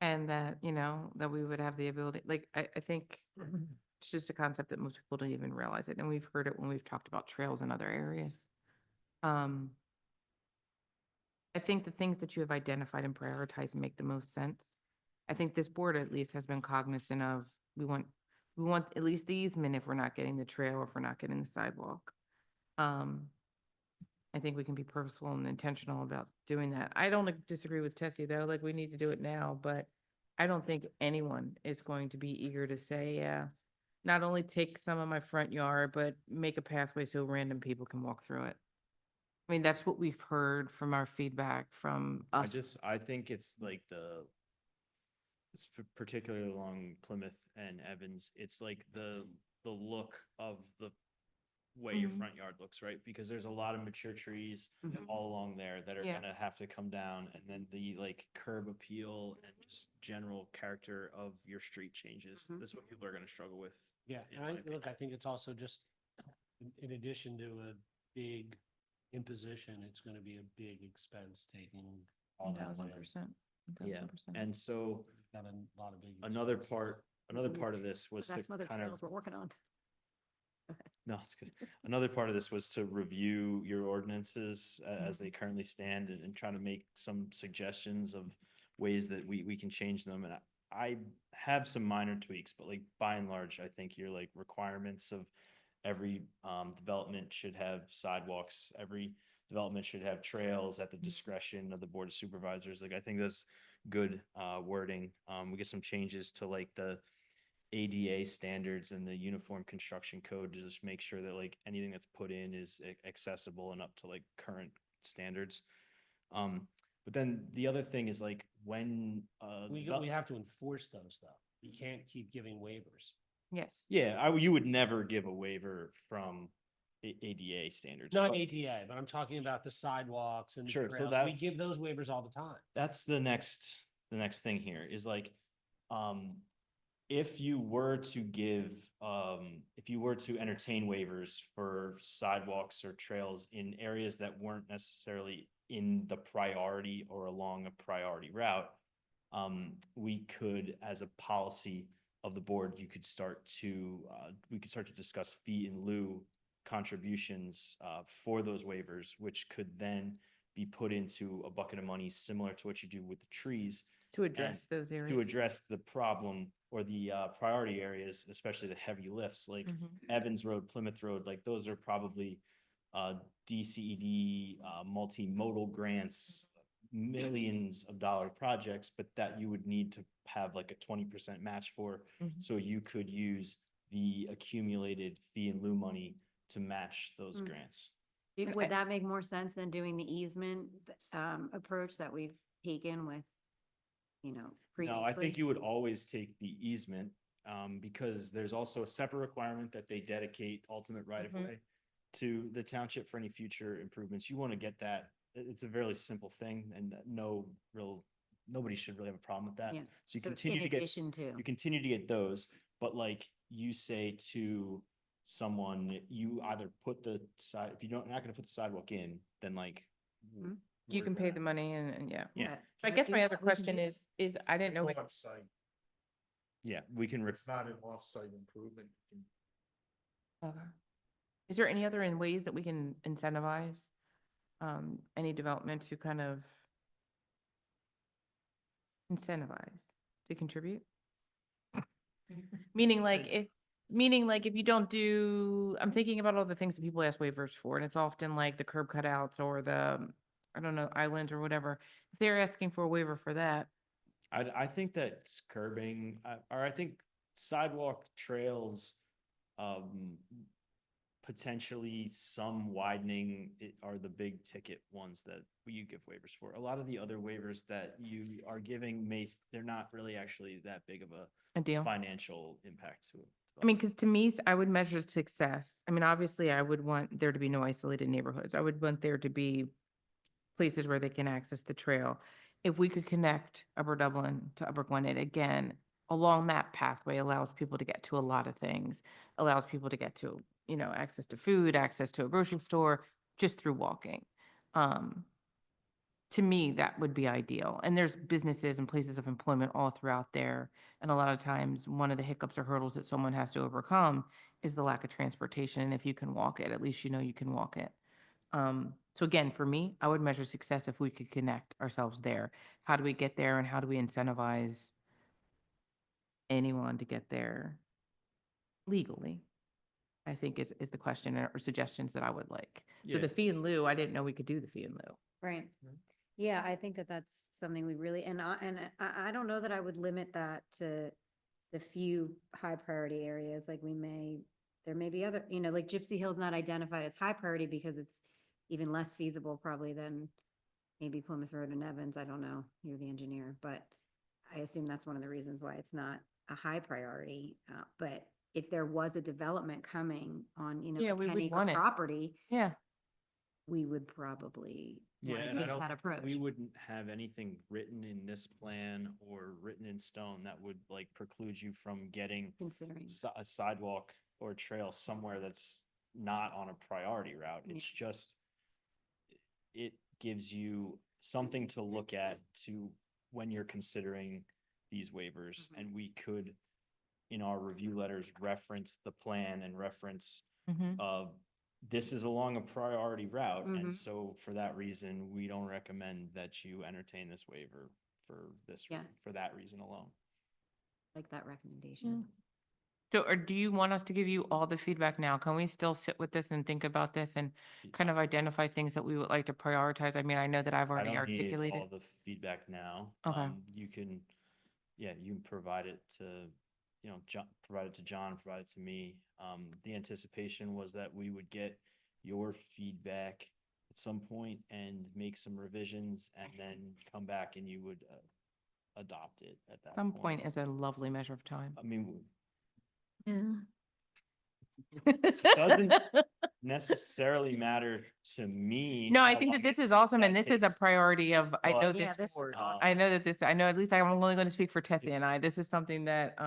And that, that we would have the ability, like, I think it's just a concept that most people don't even realize it. And we've heard it when we've talked about trails in other areas. I think the things that you have identified and prioritized make the most sense. I think this board at least has been cognizant of, we want at least the easement if we're not getting the trail, or if we're not getting the sidewalk. I think we can be purposeful and intentional about doing that. I don't disagree with Tessie though, like we need to do it now, but I don't think anyone is going to be eager to say, yeah, not only take some of my front yard, but make a pathway so random people can walk through it. I mean, that's what we've heard from our feedback from us. I think it's like particularly along Plymouth and Evans, it's like the look of the way your front yard looks, right? Because there's a lot of mature trees all along there that are Yeah. gonna have to come down, and then the like curb appeal and just general character of your street changes. That's what people are gonna struggle with. Yeah, in and my look, opinion. I think it's also just, in addition to a big imposition, it's gonna be a big expense taking all that land. 1000%. Yeah, 1000%. and so Got a lot of big. another expenses. part of this was to That's some other kind of. trails we're working on. No, it's good. Another part of this was to review your ordinances as they currently stand and try to make some suggestions of ways that we can change them. And I have some minor tweaks, but like by and large, I think your like requirements of every development should have sidewalks, every development should have trails at the discretion of the Board of Supervisors. Like I think that's good wording. We get some changes to like the ADA standards and the Uniform Construction Code to just make sure that like anything that's put in is accessible and up to like current standards. But then the other thing is like when We have to enforce those though. You can't keep giving waivers. Yes. yeah, you would never give a waiver from ADA standards. Not but ADA, but I'm talking about the sidewalks and the Sure, so trails. We that's- give those waivers all the time. That's the next thing here is like, if you were to entertain waivers for sidewalks or trails in areas that weren't necessarily in the priority or along a priority route, we could, as a policy, of the board, you could start to, we could start to discuss fee in lieu contributions for those waivers, which could then be put into a bucket of money similar to what you do with the trees. To address those areas. To address the problem or the priority areas, especially the heavy lifts, like Evans Road, Plymouth Road, like those are probably DCED multimodal grants, millions of dollar projects, but that you would need to have like a 20% match for. So you could use the accumulated fee in lieu money to match those grants. Would that make more sense than doing the easement approach that we've taken with, previously? No, I think you would always take the easement, because there's also a separate requirement that they dedicate ultimate right of way to the township for any future improvements. You want to get that. It's a very simple thing, and nobody should really have a problem with that. Yeah. So you So continue in to get, addition to. you continue to get those, but like you say to someone, you either put the side, if you're not gonna put the sidewalk in, then like. You we're can pay gonna- the money and yeah. Yeah. So I guess my other question is I didn't know. Yeah, we can. It's not an off-site improvement. Okay. Is there any other ways that we can incentivize any development to kind of incentivize to contribute? Meaning like if you don't do, I'm thinking about all the things that people ask waivers for, and it's often like the curb cutouts or the, I don't know, islands or whatever. If they're asking for a waiver for that, I think that curbing, or I think sidewalk trails, potentially some widening are the big ticket ones that you give waivers for. A lot of the other waivers that you are giving they're not really actually that big of a deal. financial impact to it. I mean, because to me, I would measure success. I mean, obviously, I would want there to be no isolated neighborhoods. I would want there to be places where they can access the trail. If we could connect Upper Dublin to Upper Gwinnett again, along that pathway allows people to get to a lot of things, allows people to get to, access to food, access to a grocery store, just through walking. To me, that would be ideal. And there's businesses and places of employment all throughout there. And a lot of times, one of the hiccups or hurdles that someone has to overcome is the lack of transportation. And if you can walk it, at least you can walk it. So again, for me, I would measure success if we could connect ourselves there. How do we get there and how do we incentivize anyone to get there legally? I think is the question or suggestions that I would like. So Yeah. the fee in lieu, I didn't know we could do the fee in lieu. Right. Yeah, I think that that's something we really, and I don't know that I would limit that to the few high priority areas. Like there may be other, like Gypsy Hill's not identified as high priority because it's even less feasible probably than maybe Plymouth Road and Evans. I don't know. You're the engineer, but I assume that's one of the reasons why it's not a high priority. But if there was a development coming on, Yeah, a we 10 would acre want it. property, Yeah. we would probably Yeah, want to and I take don't, that approach. we wouldn't have anything written in this plan or written in stone that would like preclude you from getting Considering. a sidewalk or trail somewhere that's not on a priority route. Yeah. It's just, it gives you something to look at to when you're considering these waivers. And we could, in our review letters, reference the plan and reference this is along a priority route. And so for that reason, we don't recommend that you entertain this waiver for for that reason alone. Like that recommendation. So, or do you want us to give you all the feedback now? Can we still sit with this and think about this and kind of identify things that we would like to prioritize? I mean, I know that I've I already don't need articulated. all the feedback now. Okay. You can provide it to, provide it to John, provide it to me. The anticipation was that we would get your feedback at some point and make some revisions and then come back and you would adopt it at that Some point. point is a lovely measure of time. I mean, Yeah. doesn't necessarily matter to me. No, I how think long that this it is awesome, and that this is a takes. priority of, I know But- Yeah, this this is board. awesome. I know that this, I know at least I'm only going to speak for Tessie and I, this is something that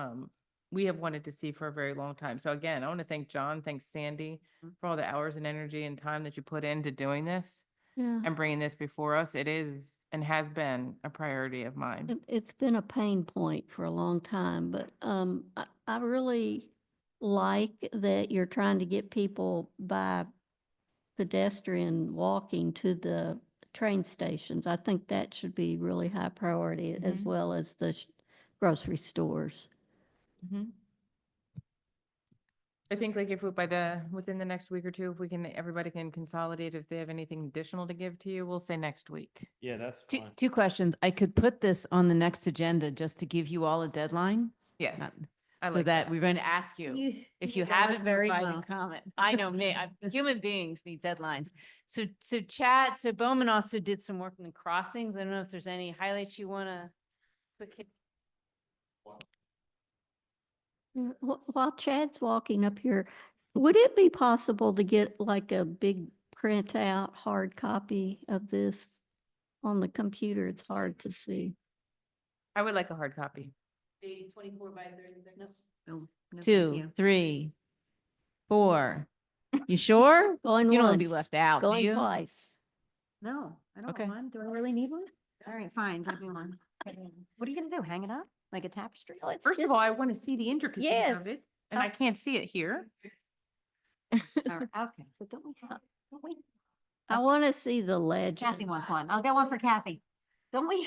we have wanted to see for a very long time. So again, I want to thank John, thanks Sandy for all the hours and energy and time that you put into doing this Yeah. and bringing this before us. It is and has been a priority of mine. It's been a pain point for a long time, but I really like that you're trying to get people by pedestrian walking to the train stations. I think that should be really high priority as Mhm. well as the grocery stores. Mhm. I think like if we, within the next week or two, if we can, everybody can consolidate, if they have anything additional to give to you, we'll say next week. Yeah, that's Two, fine. two questions. I could put this on the next agenda just to give you all a deadline. Yes. I So like that we're going to ask you, if you know us haven't very provided well. comment. I know me, human beings need deadlines. So Chad, so Bowman also did some work in the crossings. I don't know if there's any highlights you want to put. While Chad's walking up here, would it be possible to get like a big printout, hard copy of this on the computer? It's hard to see. I would like a hard copy. 24 by 30 thickness. No, thank 2, you. 3, 4. You sure? Going You don't want to be once, left out, do going you? twice. No, I don't Okay. want one. Do I really need one? All right, fine, give me one. What are you gonna do? Hang it up like a tapestry? Well, it's First of just- all, I want to see the intricacies of Yes. it, and I can't see it here. All right, okay, but don't we? I want to see the legend. Kathy wants one. I'll get one for Kathy. Don't we?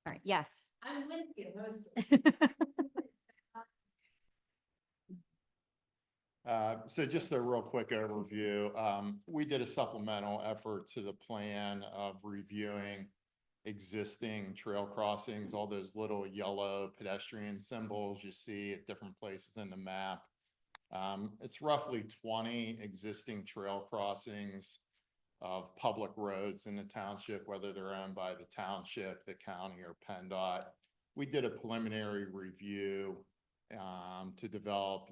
All right, yes. I'm with you. So just a real quick overview. We did a supplemental effort to the plan of reviewing existing trail crossings, all those little yellow pedestrian symbols you see at different places in the map. It's roughly 20 existing trail crossings of public roads in the township, whether they're owned by the township, the county, or PennDOT. We did a preliminary review to develop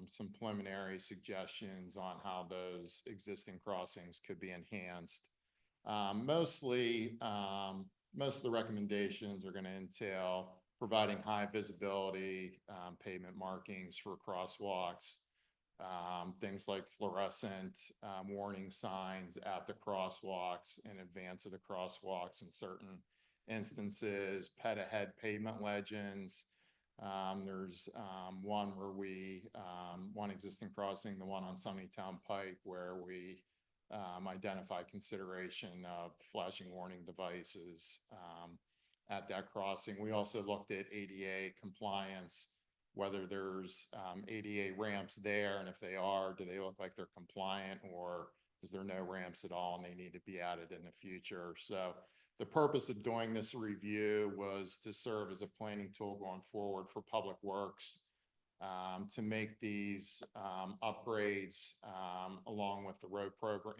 some preliminary suggestions on how those existing crossings could be enhanced. Mostly, most of the recommendations are going to entail providing high visibility pavement markings for crosswalks, things like fluorescent warning signs at the crosswalks in advance of the crosswalks in certain instances, ped ahead pavement legends. There's one where one existing crossing, the one on Sunnytown Pike, where we identify consideration of flashing warning devices at that crossing. We also looked at ADA compliance, whether there's ADA ramps there, and if they are, do they look like they're compliant, or is there no ramps at all and they need to be added in the future? So the purpose of doing this review was to serve as a planning tool going forward for Public Works to make these upgrades along with the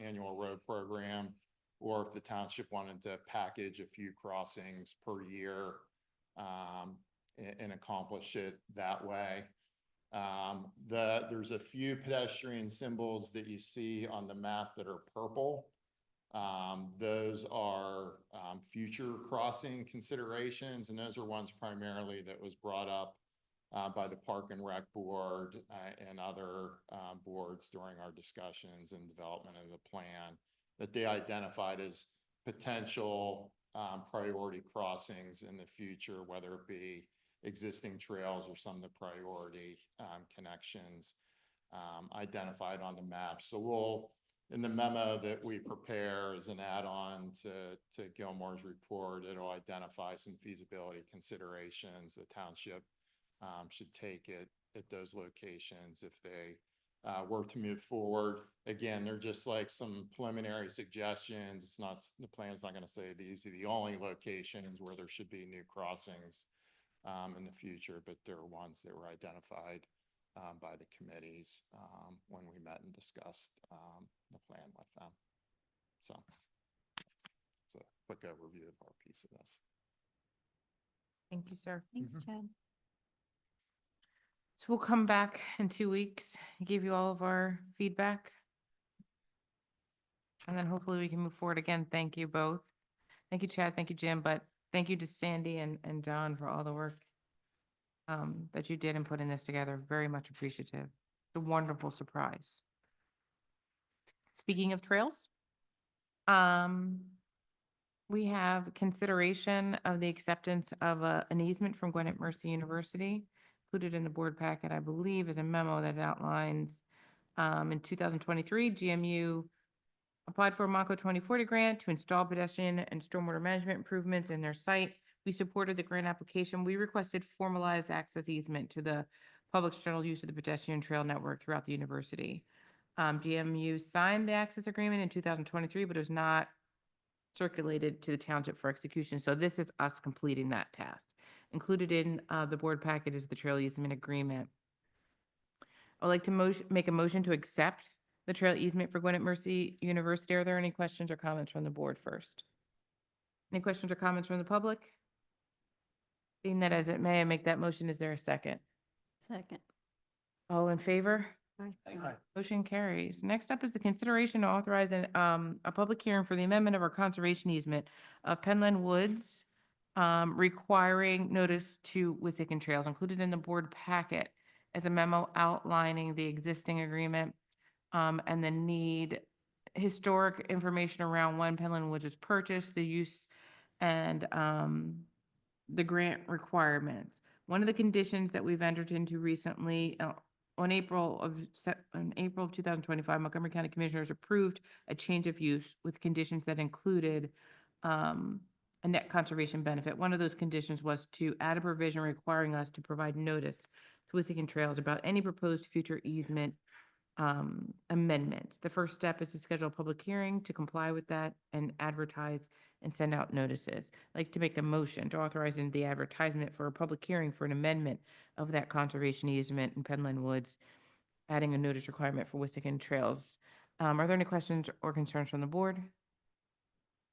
annual road program, or if the township wanted to package a few crossings per year and accomplish it that way. There's a few pedestrian symbols that you see on the map that are purple. Those are future crossing considerations, and those are ones primarily that was brought up by the Park and Rec Board and other boards during our discussions and development of the plan, that they identified as potential priority crossings in the future, whether it be existing trails or some of the priority connections identified on the map. So we'll, in the memo that we prepare as an add-on to Gilmore's report, it'll identify some feasibility considerations the township should take it at those locations if they were to move forward. Again, they're just like some preliminary suggestions. It's not, the plan's not going to say these are the only locations where there should be new crossings in the future, but there are ones that were identified by the committees when we met and discussed the plan with them. So it's a quick overview of our piece of this. Thank you, sir. Thanks, Chad. So we'll come back in 2 weeks, give you all of our feedback. And then hopefully we can move forward again. Thank you both. Thank you, Chad. Thank you, Jim. But thank you to Sandy and John for all the work that you did in putting this together. Very much appreciative. It's a wonderful surprise. Speaking of trails, We have consideration of the acceptance of an easement from Gwinnett Mercy University. Included in the board packet, I believe, is a memo that outlines in 2023, GMU applied for a Mako 2040 grant to install pedestrian and stormwater management improvements in their site. We supported the grant application. We requested formalized access easement to the public's general use of the pedestrian trail network throughout the university. GMU signed the access agreement in 2023, but it was not circulated to the township for execution. So this is us completing that task. Included in the board packet is the trail easement agreement. I'd like to make a motion to accept the trail easement for Gwinnett Mercy University. Are there any questions or comments from the board first? Any questions or comments from the public? Being that as it may, I make that motion. Is there a second? Second. All in favor? Aye. Motion carries. Next up is the consideration to authorize a public hearing for the amendment of our conservation easement of Penland Woods, requiring notice to Wissahickon Trails. Included in the board packet as a memo outlining the existing agreement and the need historic information around when Penland Woods was purchased, the use, and the grant requirements. One of the conditions that we've entered into recently, on April of 2025, Montgomery County Commissioners approved a change of use with conditions that included a net conservation benefit. One of those conditions was to add a provision requiring us to provide notice to Wissahickon Trails about any proposed future easement amendments. The first step is to schedule a public hearing to comply with that and advertise and send out notices. I'd like to make a motion to authorizing the advertisement for a public hearing for an amendment of that conservation easement in Penland Woods, adding a notice requirement for Wissahickon Trails. Are there any questions or concerns from the board?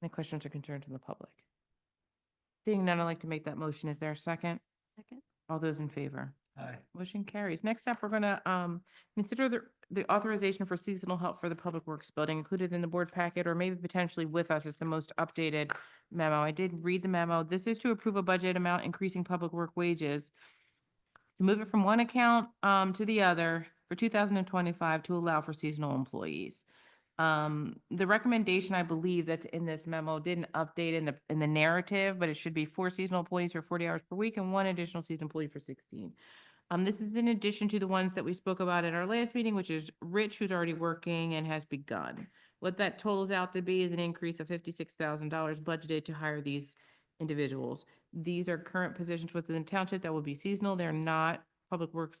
Any questions or concerns from the public? Seeing none, I'd like to make that motion. Is there a second? Second. All those in favor? Aye. Motion carries. Next up, we're gonna consider the authorization for seasonal help for the Public Works Building. Included in the board packet, or maybe potentially with us, is the most updated memo. I did read the memo. This is to approve a budget amount increasing public work wages, to move it from one account to the other for 2025 to allow for seasonal employees. The recommendation, I believe, that's in this memo didn't update in the narrative, but it should be 4 seasonal employees for 40 hours per week and 1 additional seasonal employee for 16. This is in addition to the ones that we spoke about at our last meeting, which is Rich, who's already working and has begun. What that totals out to be is an increase of $56,000 budgeted to hire these individuals. These are current positions within the township that will be seasonal. They're not public works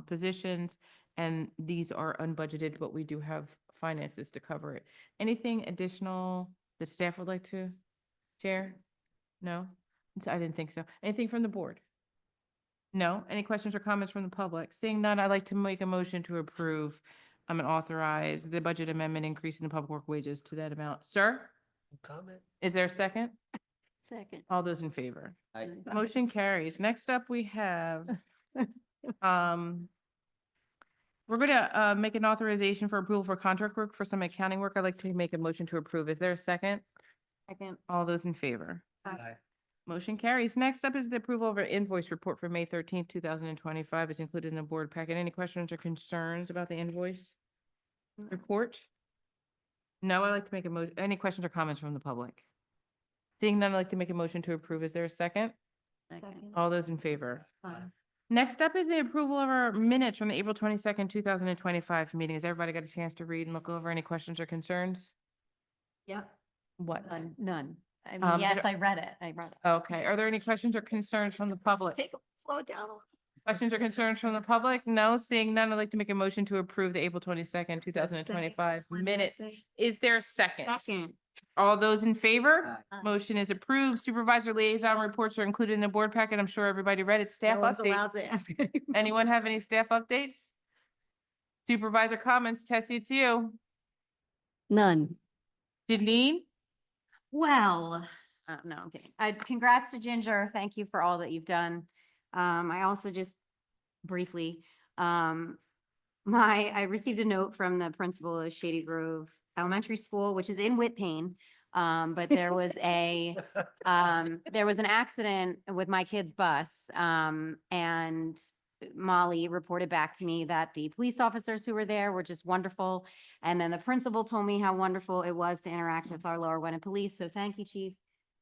positions, and these are unbudgeted, but we do have finances to cover it. Anything additional the staff would like to share? No? I didn't think so. Anything from the board? No? Any questions or comments from the public? Seeing none, I'd like to make a motion to approve and authorize the budget amendment increasing the public work wages to that amount. Sir, Comment? is there a second? Second. All those in favor? Aye. Motion carries. Next up, we have, we're gonna make an authorization for approval for contract work for some accounting work. I'd like to make a motion to approve. Is there a second? Second. All those in favor? Aye. Motion carries. Next up is the approval of our invoice report for May 13th, 2025 is included in the board packet. Any questions or concerns about the invoice report? No, I'd like to make a motion. Any questions or comments from the public? Seeing none, I'd like to make a motion to approve. Is there a second? Second. All those in favor? Aye. Next up is the approval of our minutes from the April 22nd, 2025 meeting. Has everybody got a chance to read and look over any questions or concerns? Yep. What? None. I Um, mean, yes, did- I read it. I read it. Okay, are there any questions or concerns from the public? Slow it down a little. Questions or concerns from the public? No, seeing none, I'd like to make a motion to approve the April 22nd, 2025 minutes. Is there a second? Second. All those in favor? Aye. Motion is approved. Supervisor liaison reports are included in the board packet. I'm sure everybody read it. Staff No one's updates. allowed to ask. Anyone have any staff updates? Supervisor comments, Tessie, it's you. None. Janine? Well, no, I'm kidding. Congrats to Ginger. Thank you for all that you've done. I also just briefly, I received a note from the principal of Shady Grove Elementary School, which is in Whitpain. But there was an accident with my kid's bus. And Molly reported back to me that the police officers who were there were just wonderful. And then the principal told me how wonderful it was to interact with our Lower Gwinnett Police. So thank you, Chief.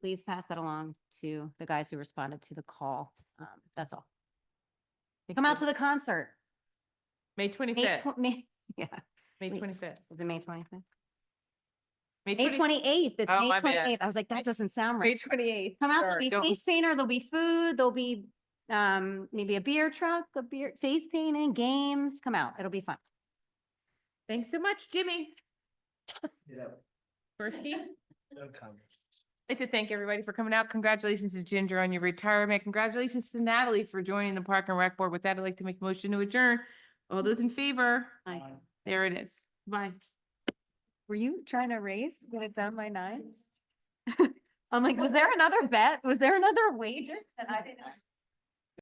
please pass that along to the guys who responded to the call. That's all. Come out to the concert. May May 25th, Yeah, May wait. 25th. is it May 25th? May May 28th. It's Oh, May my bad. 28th. I was like, that doesn't sound May right. 28th. Come out, there'll Sorry, be don't- face painter, there'll be food, there'll be maybe a beer truck, face painting, games. Come out. It'll be fun. Thanks so much, Jimmy. Bursky? No comment. I'd like to thank everybody for coming out. Congratulations to Ginger on your retirement. Congratulations to Natalie for joining the Park and Rec Board. With that, I'd like to make a motion to adjourn. All those in favor? Aye. There it is. Bye. Were you trying to raise, get it done by 9? I'm like, was there another bet? Was there another wager that I didn't?